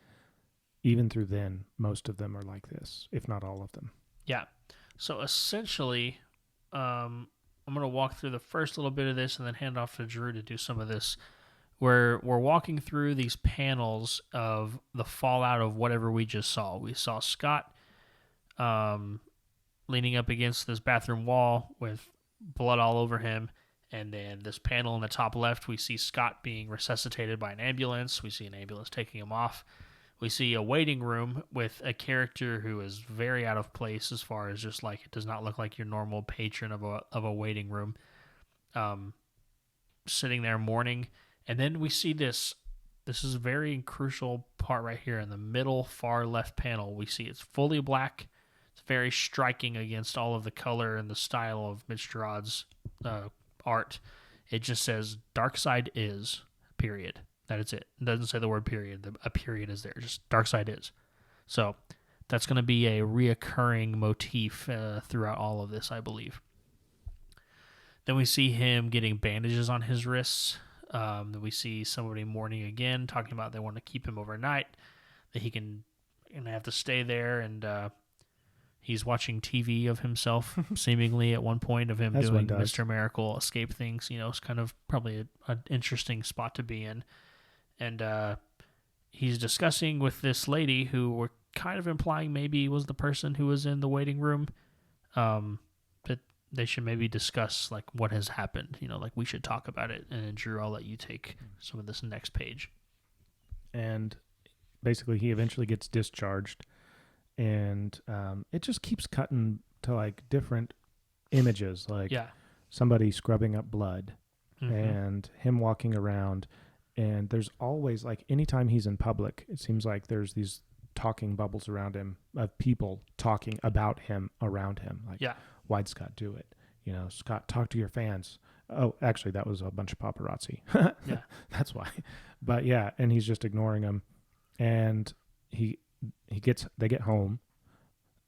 even through then, most of them are like this, if not all of them. Yeah. So essentially, I'm going to walk through the first little bit of this and then hand off to Drew to do some of this. We're walking through these panels of the fallout of whatever we just saw. We saw Scott leaning up against this bathroom wall with blood all over him. And then this panel in the top left, we see Scott being resuscitated by an ambulance. We see an ambulance taking him off. We see a waiting room with a character who is very out of place as far as just like, it does not look like your normal patron of a waiting room, sitting there mourning. And then we see this is a very crucial part right here in the middle far left panel. We see it's fully black. It's very striking against all of the color and the style of Mitch Gerads' art, it just says Dark Side is, period. That is it. It doesn't say the word period. A period is there. Just Dark Side is. So that's going to be a reoccurring motif throughout all of this, I believe. Then we see him getting bandages on his wrists. Then we see somebody mourning again, talking about they want to keep him overnight, that he can have to stay there, and he's watching TV of himself, seemingly at one point, of him doing Mr. Miracle escape things. It's kind of probably an interesting spot to be in. And he's discussing with this lady who we're kind of implying maybe was the person who was in the waiting room, that they should maybe discuss like what has happened. Like we should talk about it. And Drew, I'll let you take some of this next page. And basically, he eventually gets discharged, and it just keeps cutting to like different images, like somebody scrubbing up blood, and him walking around. And there's always, like, anytime he's in public, it seems like there's these talking bubbles around him of people talking about him around him. Like, why'd Scott do it? Scott, talk to your fans. Oh, actually, that was a bunch of paparazzi. That's why. But yeah, and he's just ignoring them. And they get home,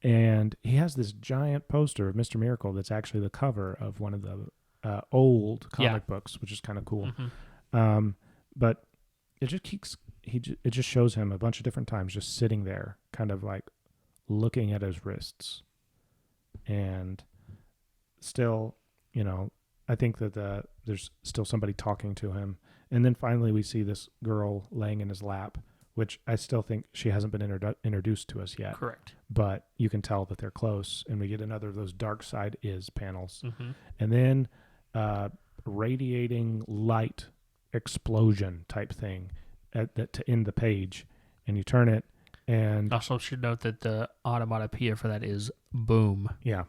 and he has this giant poster of Mr. Miracle that's actually the cover of one of the old comic books, which is kind of cool. But it just shows him a bunch of different times just sitting there, kind of like looking at his wrists. And still, I think that there's still somebody talking to him. And then finally we see this girl laying in his lap, which I still think she hasn't been introduced to us yet. Correct. But you can tell that they're close, and we get another of those Dark Side is panels. And then radiating light explosion type thing to end the page, and you turn it, and also should note that the onomatopoeia for that is boom. Yeah.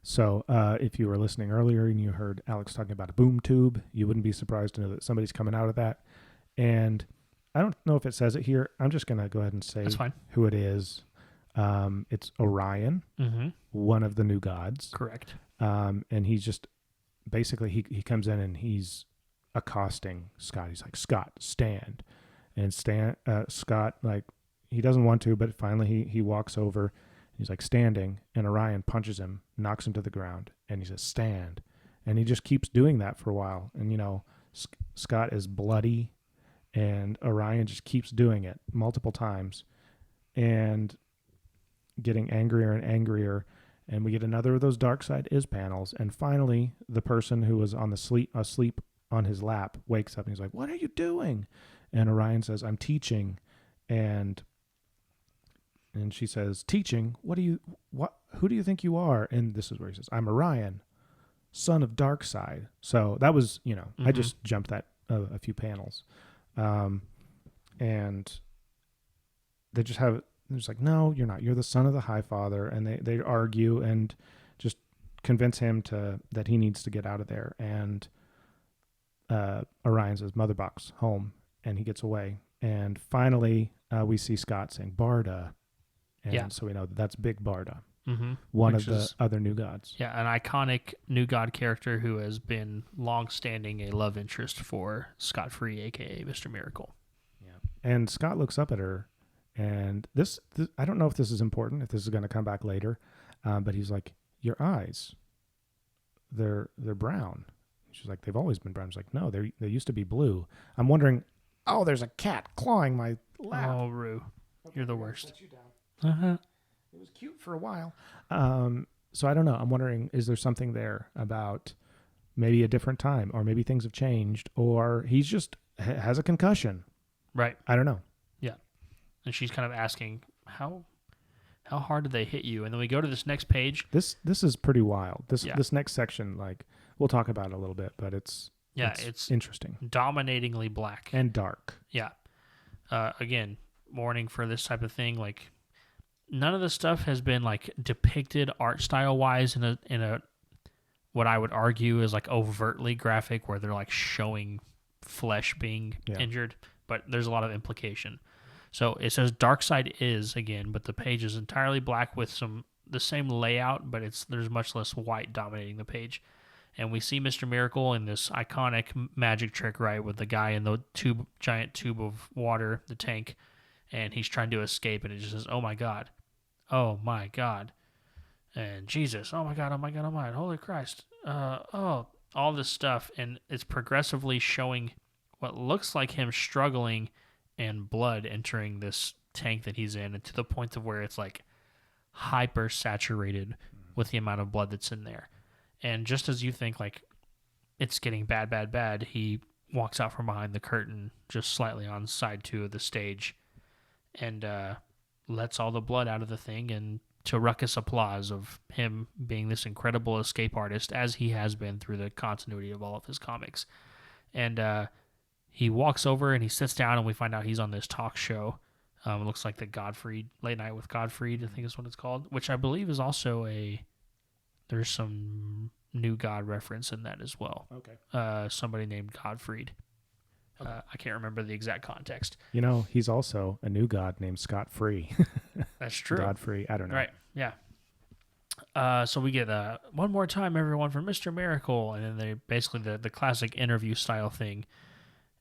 So if you were listening earlier and you heard Alex talking about a boom tube, you wouldn't be surprised to know that somebody's coming out of that. And I don't know if it says it here. I'm just going to go ahead and say who it is. It's Orion, one of the new gods. Correct. And he's just basically he comes in and he's accosting Scott. He's like, Scott, stand. And Scott, like, he doesn't want to, but finally he walks over. He's like standing, and Orion punches him, knocks him to the ground, and he says, stand. And he just keeps doing that for a while. And, Scott is bloody, and Orion just keeps doing it multiple times and getting angrier and angrier. And we get another of those Dark Side is panels. And finally, the person who was on asleep on his lap wakes up and he's like, what are you doing? And Orion says, I'm teaching. And she says, teaching? Who do you think you are? And this is where he says, I'm Orion, son of Dark Side. So that was, I just jumped that a few panels. And they're just like, no, you're not. You're the son of the High Father. And they argue and just convince him that he needs to get out of there. And Orion says, Mother Box, home. And he gets away. And finally, we see Scott saying, Barda. And so we know that's Big Barda, one of the other new gods. Yeah, an iconic new god character who has been long-standing a love interest for Scott Free, a.k.a. Mr. Miracle. Yeah. And Scott looks up at her, and this I don't know if this is important, if this is going to come back later, but he's like, your eyes, they're brown. She's like, they've always been brown. She's like, no, they used to be blue. I'm wondering, oh, there's a cat clawing my lap. Oh, Rue, you're the worst. Let you down. It was cute for a while. So I don't know. I'm wondering, is there something there about maybe a different time, or maybe things have changed, or he's just has a concussion? Right. I don't know. Yeah. And she's kind of asking, how hard did they hit you? And then we go to this next page. This is pretty wild. This next section, like, we'll talk about it a little bit, but it's interesting. Dominatingly black. And dark. Yeah. Again, mourning for this type of thing, like, none of the stuff has been like depicted art style wise in a what I would argue is like overtly graphic, where they're like showing flesh being injured, but there's a lot of implication. So it says Dark Side is again, but the page is entirely black with the same layout, but there's much less white dominating the page. And we see Mr. Miracle in this iconic magic trick, right, with the guy in the giant tube of water, the tank, and he's trying to escape, and it just says, "Oh my God, oh my God," and Jesus, "Oh my God, oh my God, oh my God, holy Christ, all this stuff," and it's progressively showing what looks like him struggling and blood entering this tank that he's in, and to the point of where it's like hyper saturated with the amount of blood that's in there. And just as you think like it's getting bad, he walks out from behind the curtain just slightly on side 2 of the stage and lets all the blood out of the thing, and to ruckus applause of him being this incredible escape artist as he has been through the continuity of all of his comics. And he walks over and he sits down, and we find out he's on this talk show. It looks like the Godfrey, Late Night with Godfrey, I think is what it's called, which I believe is also there's some New God reference in that as well. Okay. Somebody named Godfried. Okay. I can't remember the exact context. You know, he's also a new god named Scott Free. That's true. Godfrey, I don't know. Right, yeah. So we get one more time, everyone, for Mr. Miracle, and then they basically the classic interview style thing.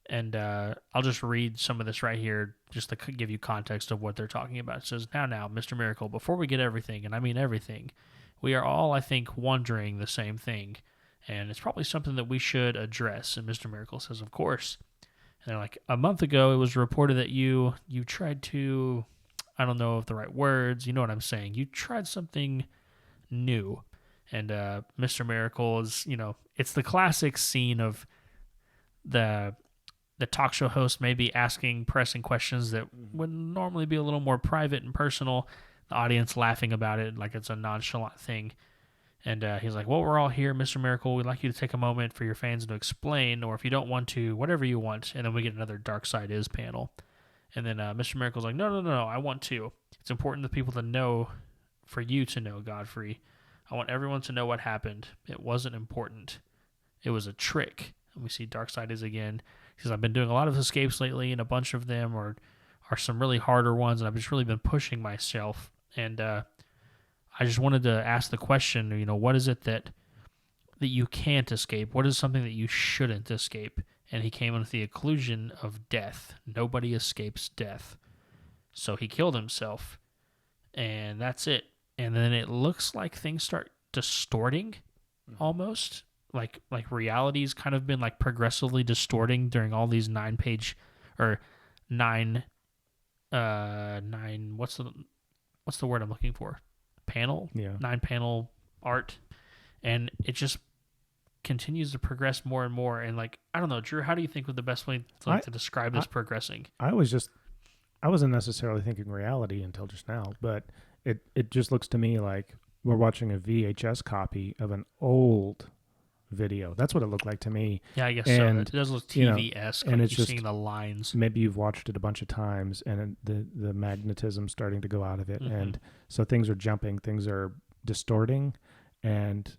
And I'll just read some of this right here just to give you context of what they're talking about. It says, now, Mr. Miracle, before we get everything, and I mean everything, we are all, I think, wondering the same thing, and it's probably something that we should address. And Mr. Miracle says, of course. And they're like, a month ago, it was reported that you tried to, I don't know if the right words, you know what I'm saying, you tried something new. And Mr. Miracle is, it's the classic scene of the talk show host maybe asking pressing questions that would normally be a little more private and personal, the audience laughing about it like it's a nonchalant thing. And he's like, well, we're all here, Mr. Miracle. We'd like you to take a moment for your fans to explain, or if you don't want to, whatever you want. And then we get another Dark Side Is panel. And then Mr. Miracle's like, no, I want to. It's important for people to know, for you to know, Godfrey. I want everyone to know what happened. It wasn't important. It was a trick. And we see Dark Side Is again. He says, I've been doing a lot of escapes lately, and a bunch of them are some really harder ones, and I've just really been pushing myself. And I just wanted to ask the question, what is it that you can't escape? What is something that you shouldn't escape? And he came with the conclusion of death. Nobody escapes death. So he killed himself, and that's it. And then it looks like things start distorting almost. Like reality's kind of been like progressively distorting during all these 9-page or nine what's the word I'm looking for? Panel? Yeah. 9-panel art. And it just continues to progress more and more. And I don't know, Drew, how do you think would the best way to describe this progressing? I wasn't necessarily thinking reality until just now, but it just looks to me like we're watching a VHS copy of an old video. That's what it looked like to me. Yeah, I guess so. It does look TV-esque, and it's you're seeing the lines. Maybe you've watched it a bunch of times, and the magnetism's starting to go out of it, and so things are jumping, things are distorting, and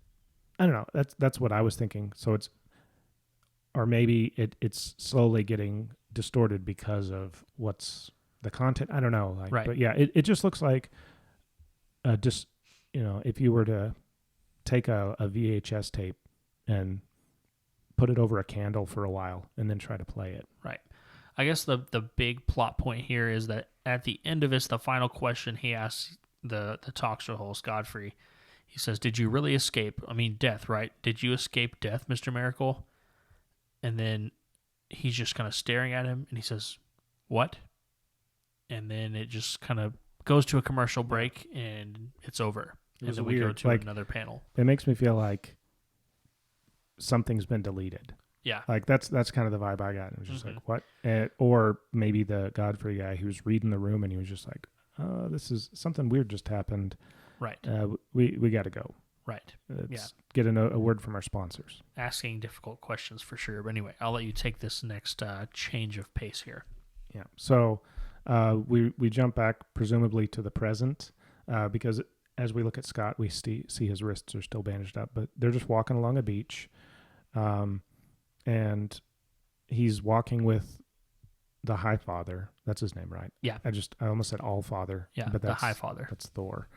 I don't know. That's what I was thinking. So or maybe it's slowly getting distorted because of what's the content. I don't know. Right. But yeah, it just looks like if you were to take a VHS tape and put it over a candle for a while and then try to play it. Right. I guess the big plot point here is that at the end of it, the final question he asks the talk show host, Godfrey, he says, did you really escape? I mean, death, right? Did you escape death, Mr. Miracle? And then he's just kind of staring at him, and he says, what? And then it just kind of goes to a commercial break, and it's over. And then we go to another panel. It makes me feel like something's been deleted. Yeah. That's kind of the vibe I got. It was just like, what? Or maybe the Godfrey guy who was reading the room, and he was just like, this is something weird just happened. Right. We got to go. Right. Get a word from our sponsors. Asking difficult questions for sure. But anyway, I'll let you take this next change of pace here. Yeah. So we jump back presumably to the present because as we look at Scott, we see his wrists are still bandaged up, but they're just walking along a beach. And he's walking with the High Father. That's his name, right? Yeah. I almost said All Father. Yeah, but the High Father. That's Thor.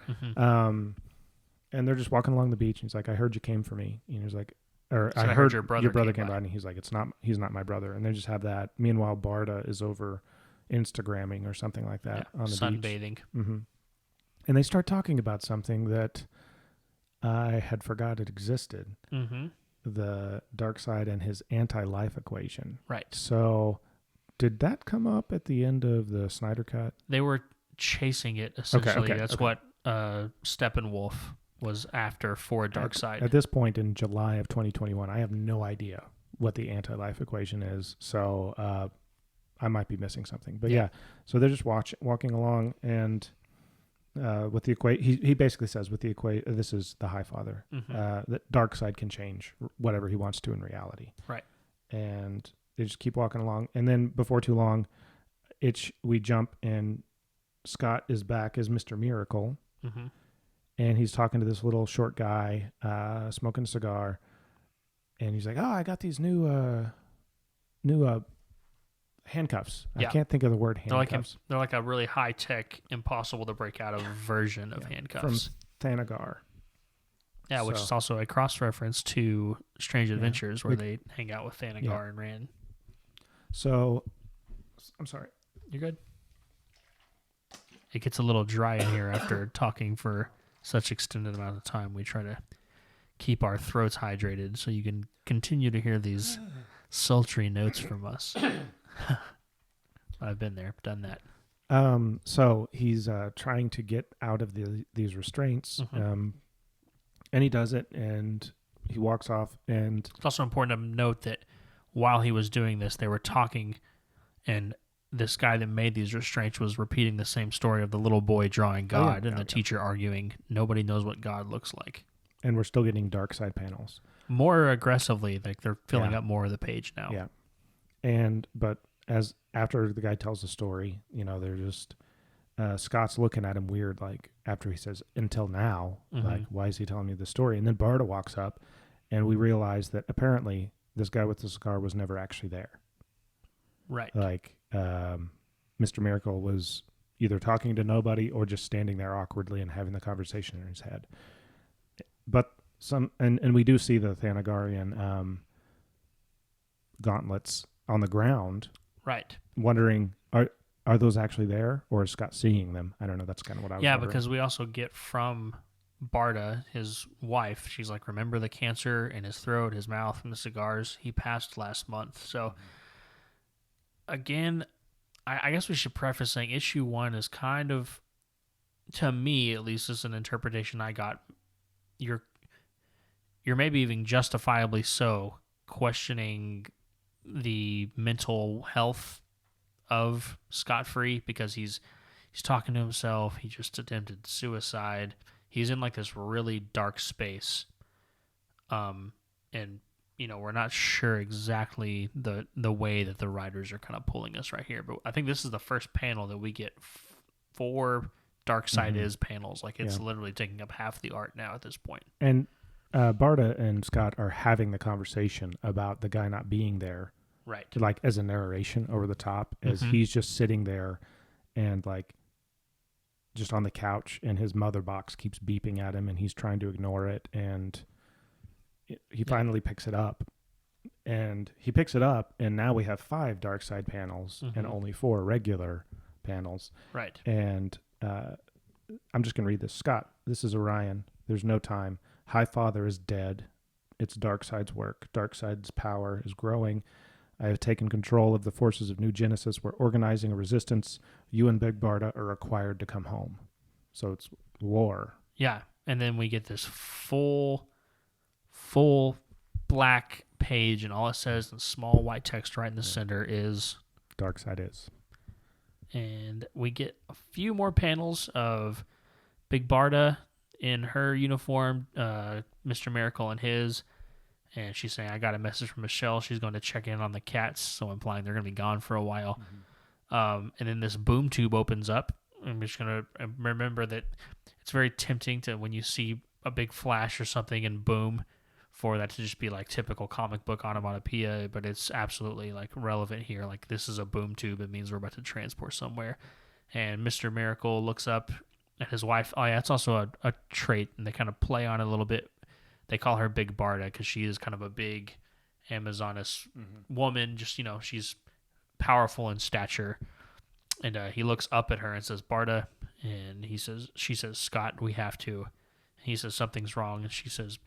And they're just walking along the beach, and he's like, I heard you came for me. And he's like, or So I heard your brother came by, and he's like, he's not my brother. And they just have that. Meanwhile, Barda is over Instagramming or something like that on the sunbathing. Beach. Mm-hmm. And they start talking about something that I had forgot it existed. Mm-hmm. The dark side and his anti-life equation. Right. So did that come up at the end of the Snyder Cut? They were chasing it, essentially. Okay, That's what Steppenwolf was after for Dark Side. At this point in July of 2021, I have no idea what the anti-life equation is. So I might be missing something. But yeah, so they're just walking along, and with the he basically says with the this is the High Father, that dark side can change whatever he wants to in reality. Right. And they just keep walking along, and then before too long, we jump, and Scott is back as Mr. Miracle, and he's talking to this little short guy smoking a cigar, and he's like, "Oh, I got these new handcuffs." I can't think of the word handcuffs. They're like a really high tech, impossible to break out of version of handcuffs from Thanagar. Yeah, which is also a cross reference to Strange Adventures, where they hang out with Thanagar and Rand. So, I'm sorry. You're good. It gets a little dry in here after talking for such extended amount of time. We try to keep our throats hydrated so you can continue to hear these sultry notes from us. I've been there, done that. So he's trying to get out of these restraints, and he does it, and he walks off. And it's also important to note that while he was doing this, they were talking, and this guy that made these restraints was repeating the same story of the little boy drawing God and the teacher arguing, nobody knows what God looks like. And we're still getting dark side panels. More aggressively, like they're filling up more of the page now. Yeah. But after the guy tells the story, they're just, Scott's looking at him weird, like after he says, until now, like, why is he telling me this story? And then Barda walks up, and we realize that apparently this guy with the cigar was never actually there. Right. Like, Mr. Miracle was either talking to nobody or just standing there awkwardly and having the conversation in his head. But and we do see the Thanagarian gauntlets on the ground. Right. Wondering, are those actually there, or is Scott seeing them? I don't know. That's kind of what I was wondering. Because we also get from Barda, his wife, she's like, remember the cancer in his throat, his mouth, and the cigars? He passed last month. So, again, I guess we should preface saying issue 1 is kind of, to me at least, is an interpretation I got. You're maybe even justifiably so questioning the mental health of Scott Free, because he's talking to himself. He just attempted suicide. He's in like this really dark space. And we're not sure exactly the way that the writers are kind of pulling us right here, but I think this is the first panel that we get 4 Dark Side is panels. Like it's literally taking up half the art now at this point. And Barda and Scott are having the conversation about the guy not being there. Right. Like as a narration over the top, as he's just sitting there and like just on the couch, and his mother box keeps beeping at him, and he's trying to ignore it. And he finally picks it up, and now we have 5 dark side panels and only 4 regular panels. Right. And I'm just going to read this. Scott, this is Orion. There's no time. High Father is dead. It's Darkseid's work. Darkseid's power is growing. I have taken control of the forces of New Genesis. We're organizing a resistance. You and Big Barda are required to come home. So it's war. Yeah. And then we get this full black page, and all it says in small white text right in the center is Darkseid is. And we get a few more panels of Big Barda in her uniform, Mr. Miracle in his, and she's saying, I got a message from Michelle. She's going to check in on the cats, so implying they're going to be gone for a while. And then this boom tube opens up. I'm just going to remember that it's very tempting to, when you see a big flash or something and boom, for that to just be like typical comic book onomatopoeia, but it's absolutely like relevant here. Like this is a boom tube. It means we're about to transport somewhere. And Mr. Miracle looks up at his wife. Oh yeah, it's also a trait, and they kind of play on it a little bit. they call her Big Barda because she is kind of a big Amazoness woman. Just, she's powerful in stature. And he looks up at her and says, Barda. And she says, Scott, we have to. And he says, something's wrong. And she says,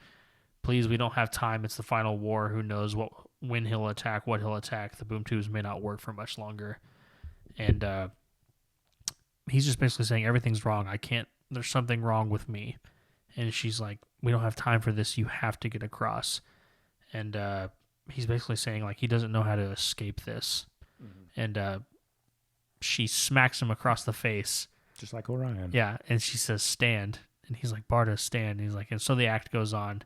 please, we don't have time. It's the final war. Who knows when he'll attack, what he'll attack. The boom tubes may not work for much longer. And he's just basically saying everything's wrong. There's something wrong with me. And she's like, we don't have time for this. You have to get across. And he's basically saying, like, he doesn't know how to escape this. And she smacks him across the face. Just like Orion. Yeah. And she says, stand. And he's like, Barda, stand. And he's like, and so the act goes on.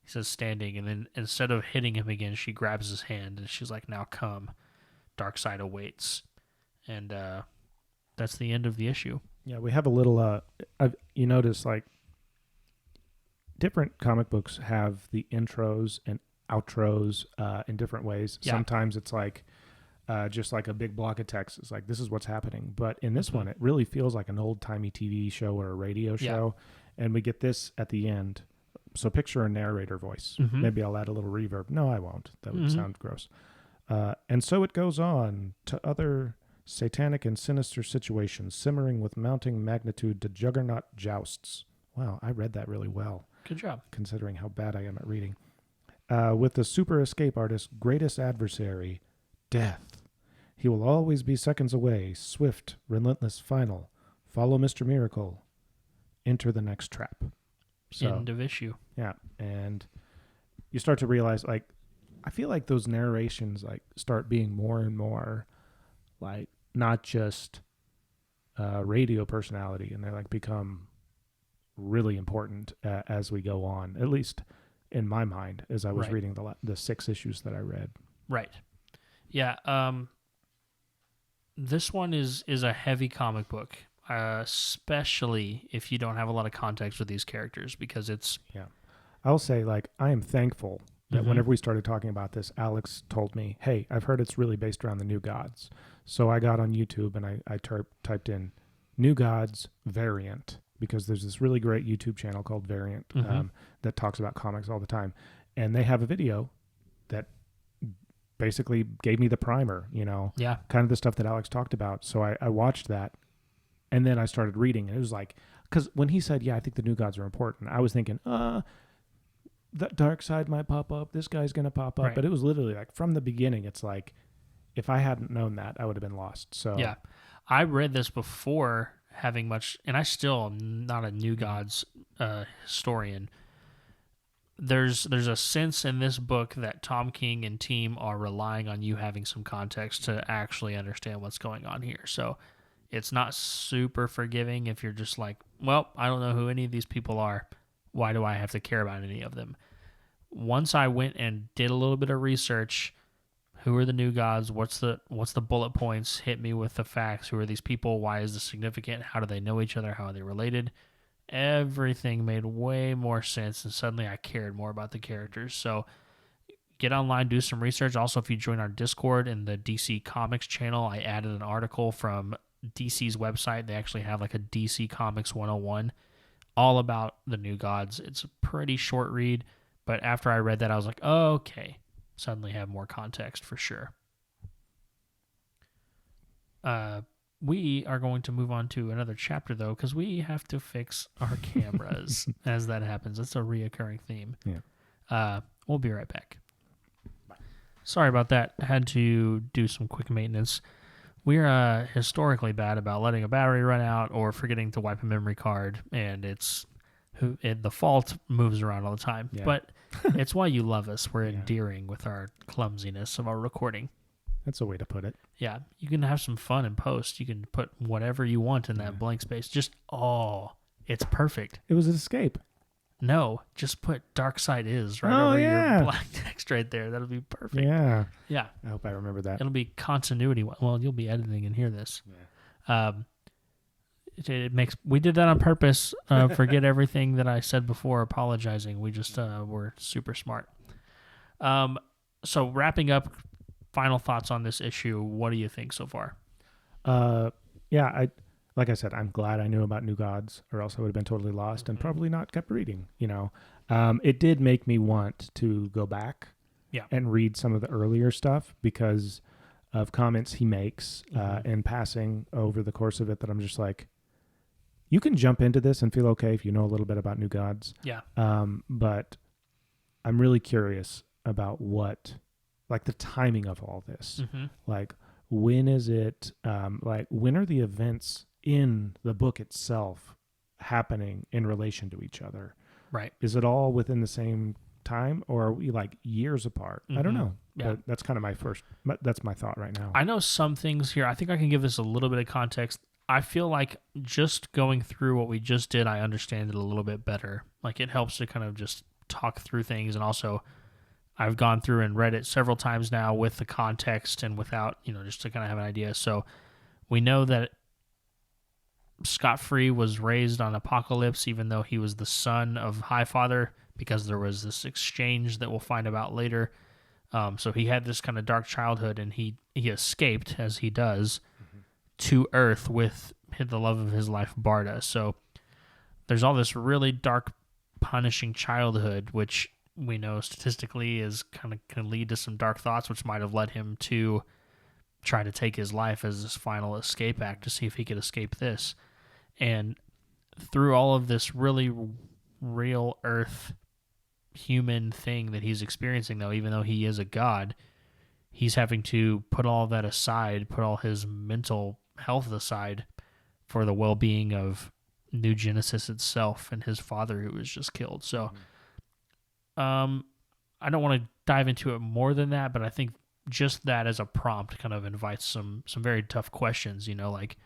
He says, standing. And then instead of hitting him again, she grabs his hand. And she's like, now come. Darkseid awaits. And that's the end of the issue. Yeah, we have a little, you notice, like, different comic books have the intros and outros in different ways. Yeah. Sometimes it's like just like a big block of text. It's like, this is what's happening. But in this one, it really feels like an old-timey TV show or a radio show. Yeah. And we get this at the end. So picture a narrator voice. Maybe I'll add a little reverb. No, I won't. That would sound gross. And so it goes on to other satanic and sinister situations, simmering with mounting magnitude to juggernaut jousts. Wow, I read that really well. Good job. Considering how bad I am at reading. With the super escape artist's greatest adversary, death. He will always be seconds away, swift, relentless, final. Follow Mr. Miracle. Enter the next trap. So, end of issue. Yeah, and you start to realize, like, I feel like those narrations, like, start being more and more, like, not just radio personality, and they, like, become really important as we go on, at least in my mind, as I was reading the 6 issues that I read. Right. Yeah. This one is a heavy comic book, especially if you don't have a lot of context with these characters, because it's... Yeah. I'll say, like, I am thankful that whenever we started talking about this, Alex told me, hey, I've heard it's really based around the New Gods. So I got on YouTube and I typed in New Gods variant, because there's this really great YouTube channel called Variant that talks about comics all the time. And they have a video that basically gave me the primer, kind of the stuff that Alex talked about. So I watched that, and then I started reading. And it was like, because when he said, yeah, I think the New Gods are important, I was thinking, that Darkseid might pop up. This guy's going to pop up. Right. But it was literally like from the beginning, it's like, if I hadn't known that, I would have been lost. So yeah, I read this before having much, and I still am not a New Gods historian. There's a sense in this book that Tom King and team are relying on you having some context to actually understand what's going on here. So it's not super forgiving if you're just like, well, I don't know who any of these people are. Why do I have to care about any of them? Once I went and did a little bit of research, who are the New Gods? What's the bullet points? Hit me with the facts. Who are these people? Why is this significant? How do they know each other? How are they related? Everything made way more sense, and suddenly I cared more about the characters. So get online, do some research. Also, if you join our Discord in the DC Comics channel, I added an article from DC's website. They actually have like a DC Comics 101 all about the New Gods. It's a pretty short read, but after I read that, I was like, oh, okay. Suddenly have more context for sure. We are going to move on to another chapter, though, because we have to fix our cameras as that happens. That's a reoccurring theme. Yeah. We'll be right back. Bye. Sorry about that. I had to do some quick maintenance. We're historically bad about letting a battery run out or forgetting to wipe a memory card, and the fault moves around all the time. Yeah. But it's why you love us. We're endearing with our clumsiness of our recording. That's a way to put it. Yeah. You can have some fun in post. You can put whatever you want in that blank space. Just, it's perfect. It was an escape. No, just put Darkseid is right over your black text right there. That'll be perfect. Yeah. Yeah. I hope I remember that. It'll be continuity. Well, you'll be editing and hear this. Yeah. We did that on purpose. Forget everything that I said before apologizing. We just were super smart. So wrapping up, final thoughts on this issue. What do you think so far? I like I said, I'm glad I knew about New Gods, or else I would have been totally lost and probably not kept reading. It did make me want to go back and read some of the earlier stuff because of comments he makes in passing over the course of it that I'm just like, you can jump into this and feel okay if you know a little bit about New Gods. Yeah. But I'm really curious about like the timing of all this. Like, when is it, when are the events in the book itself happening in relation to each other? Right. Is it all within the same time, or are we like years apart? I don't know. Yeah. But that's kind of that's my thought right now. I know some things here. I think I can give this a little bit of context. I feel like just going through what we just did, I understand it a little bit better. Like, it helps to kind of just talk through things. And also, I've gone through and read it several times now with the context and without, just to kind of have an idea. So we know that Scott-Free was raised on Apocalypse, even though he was the son of Highfather, because there was this exchange that we'll find about later. So he had this kind of dark childhood, and he escaped, as he does, to Earth with the love of his life, Barda. So there's all this really dark, punishing childhood, which we know statistically is kind of can lead to some dark thoughts, which might have led him to try to take his life as his final escape act to see if he could escape this. And through all of this really real Earth human thing that he's experiencing, though, even though he is a god, he's having to put all that aside, put all his mental health aside for the well-being of New Genesis itself and his father, who was just killed. So I don't want to dive into it more than that, but I think just that as a prompt kind of invites some very tough questions, like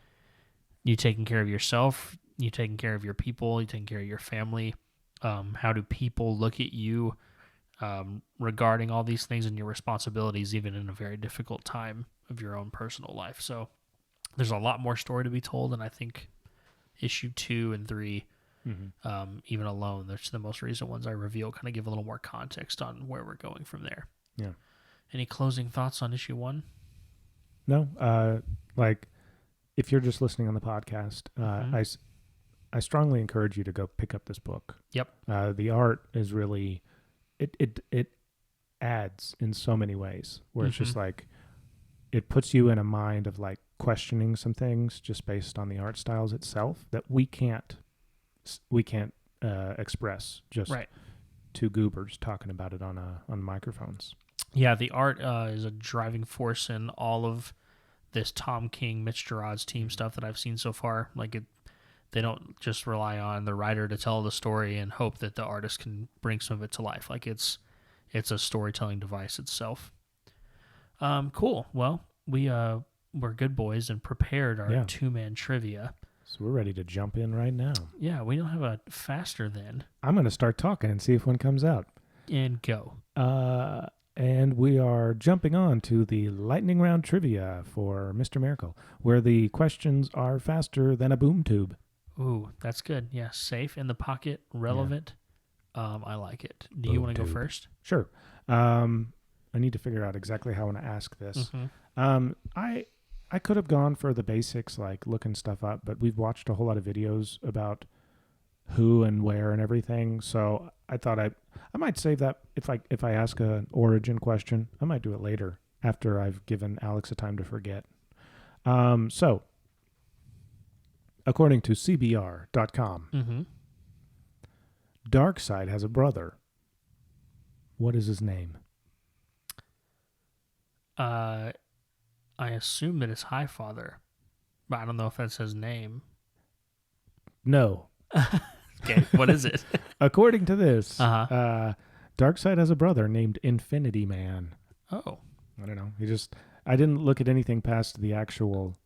you taking care of yourself, you taking care of your people, you taking care of your family. How do people look at you regarding all these things and your responsibilities, even in a very difficult time of your own personal life? So there's a lot more story to be told, and I think issue 2 and 3, even alone, that's the most recent ones I reveal, kind of give a little more context on where we're going from there. Yeah. Any closing thoughts on issue 1? No. If you're just listening on the podcast, I strongly encourage you to go pick up this book. Yep. The art is really, it adds in so many ways where it's just like, it puts you in a mind of like questioning some things just based on the art styles itself that we can't express just two goobers talking about it on microphones. Yeah, the art is a driving force in all of this Tom King, Mitch Gerads team stuff that I've seen so far. Like, they don't just rely on the writer to tell the story and hope that the artist can bring some of it to life. Like, it's a storytelling device itself. Cool. Well, we're good boys and prepared our 2-man trivia. So we're ready to jump in right now. Yeah, we don't have a faster than. I'm going to start talking and see if one comes out. And go. And we are jumping on to the lightning round trivia for Mr. Miracle, where the questions are faster than a boom tube. Ooh, that's good. Yeah, safe, in the pocket, relevant. Yeah. I like it. Do you want to go first? Sure. I need to figure out exactly how I want to ask this. I could have gone for the basics, like looking stuff up, but we've watched a whole lot of videos about who and where and everything. So I thought I might save that if I ask an origin question. I might do it later after I've given Alex a time to forget. So according to CBR.com, Darkseid has a brother. What is his name? I assume that it's Highfather, but I don't know if that's his name. No. Okay, what is it? According to this, Darkseid has a brother named Infinity Man. Oh. I don't know. I didn't look at anything past the actual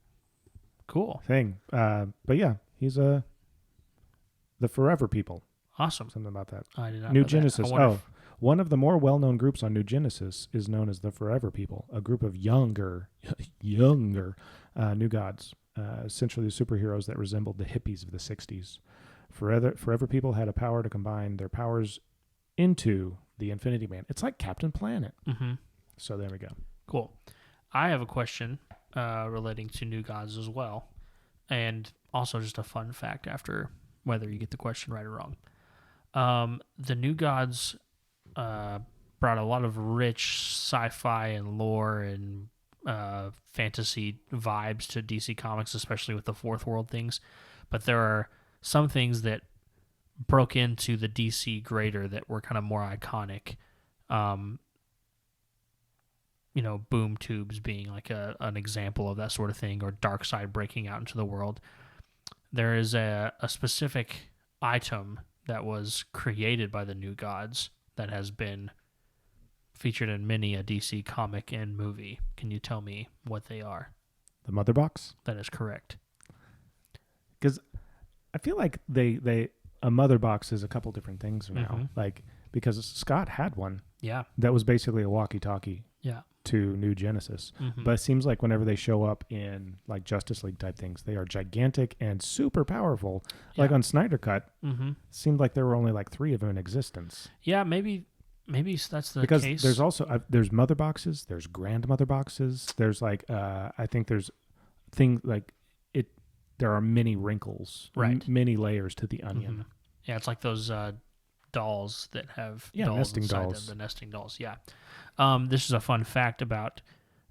thing. But yeah, he's the Forever People. Awesome. Something about that. I did not New know Genesis. One of the more well-known groups on New Genesis is known as the Forever People, a group of younger new gods, essentially the superheroes that resembled the hippies of the 60s. Forever People had a power to combine their powers into the Infinity Man. It's like Captain Planet. So there we go. Cool. I have a question relating to new gods as well. And also just a fun fact after whether you get the question right or wrong. The New Gods brought a lot of rich sci-fi and lore and fantasy vibes to DC Comics, especially with the Fourth World things. But there are some things that broke into the DC greater that were kind of more iconic. Boom tubes being like an example of that sort of thing, or Darkseid breaking out into the world. There is a specific item that was created by the New Gods that has been featured in many a DC comic and movie. Can you tell me what they are? The Mother Box? That is correct. Because I feel like a Mother Box is a couple different things now. Like, because Scott had one. Yeah. That was basically a walkie-talkie. Yeah. To New Genesis. But it seems like whenever they show up in like Justice League type things, they are gigantic and super powerful. Yeah. Like on Snyder Cut, seemed like there were only like 3 of them in existence. Yeah, maybe that's the because case. There's also there's Mother Boxes, there's Grandmother Boxes, there's like I think there's things like it. There are many wrinkles, right? Many layers to the onion. Yeah, it's like those dolls that have dolls nesting inside dolls. Them, the nesting dolls. Yeah. This is a fun fact about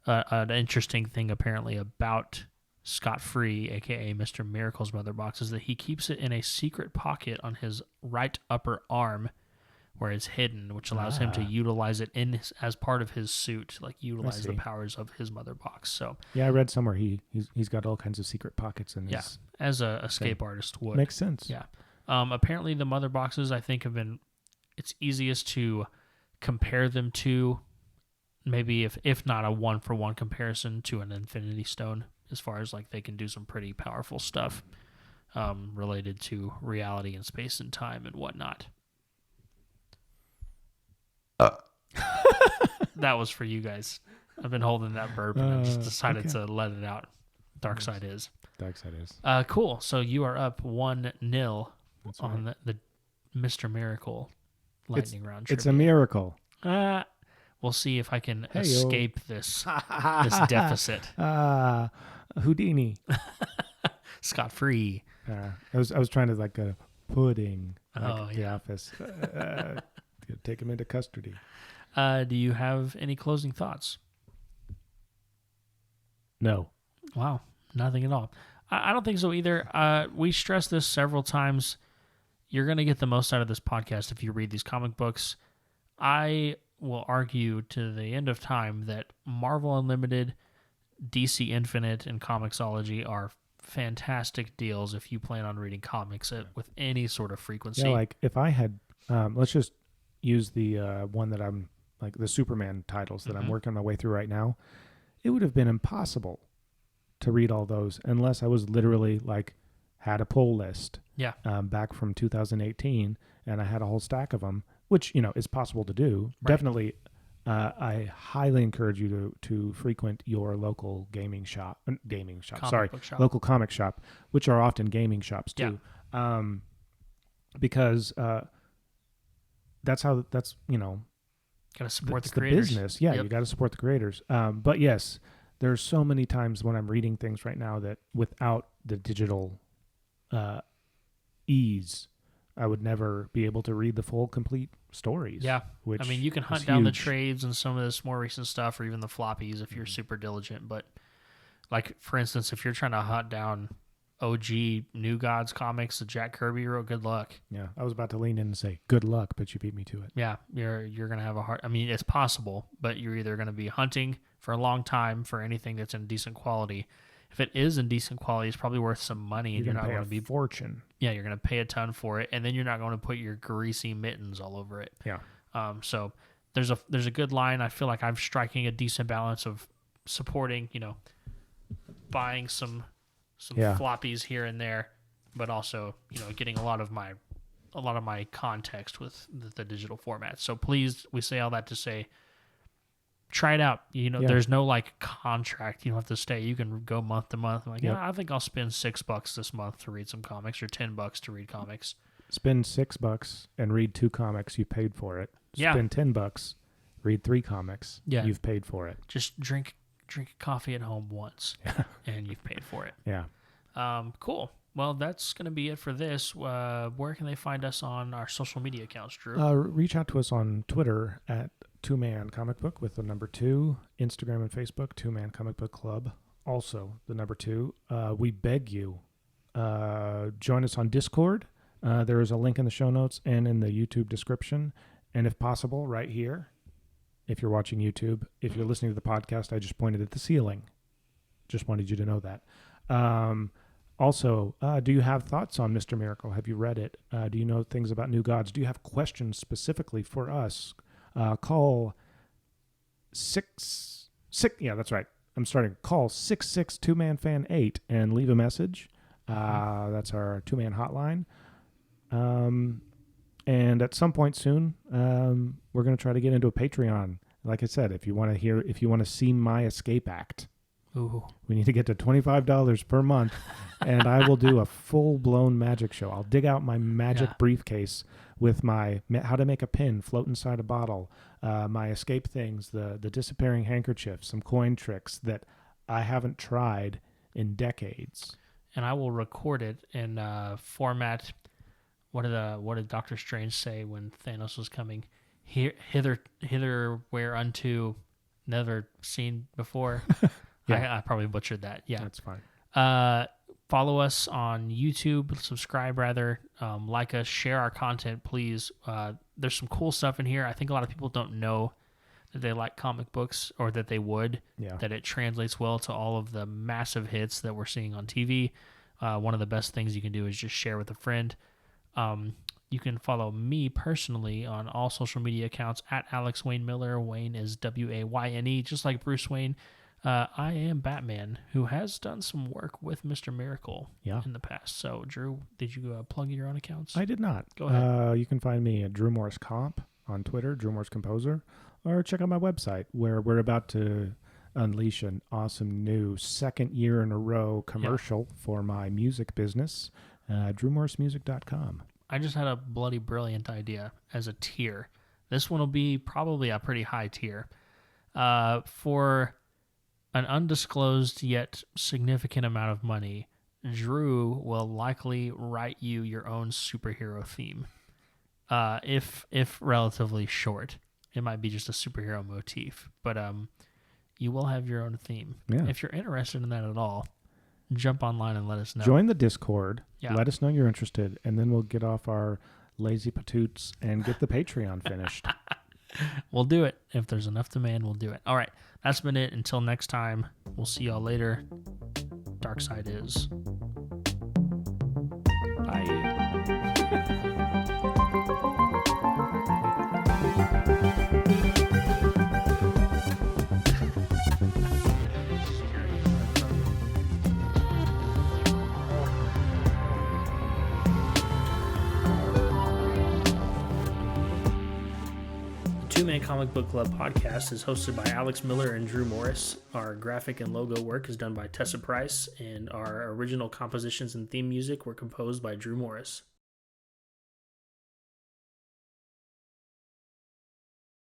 an interesting thing apparently about Scott Free, a.k.a. Mr. Miracle's Mother Box, is that he keeps it in a secret pocket on his right upper arm where it's hidden, which allows him to utilize it as part of his suit, like utilize the powers of his Mother Box. So yeah, I read somewhere he's got all kinds of secret pockets in his... Yeah, as a escape artist would. Makes sense. Yeah. Apparently the Mother Boxes, I think, it's easiest to compare them to, maybe if not a one-for-one comparison, to an Infinity Stone, as far as like they can do some pretty powerful stuff related to reality and space and time and whatnot. That was for you guys. I've been holding that burp and I just decided to let it out. Darkseid is. Cool. So you are up 1-0 on the Mr. Miracle lightning round trivia. It's a miracle. We'll see if I can escape this deficit. Houdini. Scot free. I was trying to like a pudding. The yeah. Office. Take him into custody. Do you have any closing thoughts? No. Wow, nothing at all. I don't think so either. We stressed this several times. You're going to get the most out of this podcast if you read these comic books. I will argue to the end of time that Marvel Unlimited, DC Infinite, and Comixology are fantastic deals if you plan on reading comics with any sort of frequency. Yeah, like if I had, let's just use the one that I'm, like the Superman titles that I'm working my way through right now. It would have been impossible to read all those unless I was literally like had a pull list. Yeah. Back from 2018, and I had a whole stack of them, which is possible to do. Right. Definitely, I highly encourage you to frequent your local local comic shop, which are often gaming shops too. Yeah. Because that's gotta support the creators. The business. Yeah, you got to support the creators. But yes, there's so many times when I'm reading things right now that without the digital ease, I would never be able to read the full complete stories. Yeah. I mean, you can hunt down the trades and some of this more recent stuff, or even the floppies if you're super diligent. But like, for instance, if you're trying to hunt down OG New Gods comics that Jack Kirby wrote, good luck. Yeah. I was about to lean in and say good luck, but you beat me to it. Yeah. You're going to have a hard, I mean, it's possible, but you're either going to be hunting for a long time for anything that's in decent quality. If it is in decent quality, it's probably worth some money, and you're not going to be fortune. Yeah, you're going to pay a ton for it, and then you're not going to put your greasy mittens all over it. Yeah. So there's a good line. I feel like I'm striking a decent balance of supporting, buying some floppies here and there, but also getting a lot of my context with the digital format. So please, we say all that to say, try it out. There's no like contract. You don't have to stay. You can go month to month. Like, I think I'll spend $6 this month to read some comics, or $10 to read comics. Spend $6 and read 2 comics. You paid for it. Yeah. Spend $10, read 3 comics. Yeah. You've paid for it. Just drink coffee at home once, and you've paid for it. Yeah. Cool. Well, that's going to be it for this. Where can they find us on our social media accounts, Drew? Reach out to us on Twitter at 2Man Comic Book with the number 2, Instagram and Facebook, 2Man Comic Book Club, also the number 2. We beg you, join us on Discord. There is a link in the show notes and in the YouTube description. And if possible, right here, if you're watching YouTube. If you're listening to the podcast, I just pointed at the ceiling. Just wanted you to know that. Also, do you have thoughts on Mr. Miracle? Have you read it? Do you know things about New Gods? Do you have questions specifically for us? Call 6. Yeah, that's right. I'm starting. Call 662-man-fan-8 and leave a message. That's our 2-man hotline. And at some point soon, we're going to try to get into a Patreon. Like I said, if you want to see my escape act, ooh, we need to get to $25 per month, and I will do a full-blown magic show. I'll dig out my magic briefcase with my how to make a pin float inside a bottle, my escape things, the disappearing handkerchief, some coin tricks that I haven't tried in decades. And I will record it in format. What did Doctor Strange say when Thanos was coming? Hither whereunto never seen before. I probably butchered that. Yeah, that's fine. Follow us on YouTube. Subscribe, rather. Like us. Share our content, please. There's some cool stuff in here. I think a lot of people don't know that they like comic books, or that they would. Yeah. That it translates well to all of the massive hits that we're seeing on TV. One of the best things you can do is just share with a friend. You can follow me personally on all social media accounts at Alex Wayne Miller. Wayne is Wayne, just like Bruce Wayne. I am Batman, who has done some work with Mr. Miracle in the past. So, Drew, did you plug your own accounts? I did not. Go ahead. You can find me at Drew Morris Comp on Twitter, Drew Morris Composer, or check out my website, where we're about to unleash an awesome new second year in a row commercial for my music business, drewmorrismusic.com. I just had a bloody brilliant idea as a tier. This one will be probably a pretty high tier. For an undisclosed yet significant amount of money, Drew will likely write you your own superhero theme. If relatively short. It might be just a superhero motif. But you will have your own theme. Yeah. If you're interested in that at all, jump online and let us know. Join the Discord. Yeah. Let us know you're interested, and then we'll get off our lazy patoots and get the Patreon finished. We'll do it. If there's enough demand, we'll do it. All right. That's been it. Until next time, we'll see y'all later. Dark Side is. Bye. Two-Man Comic Book Club podcast is hosted by Alex Miller and Drew Morris. Our graphic and logo work is done by Tessa Price, and our original compositions and theme music were composed by Drew Morris.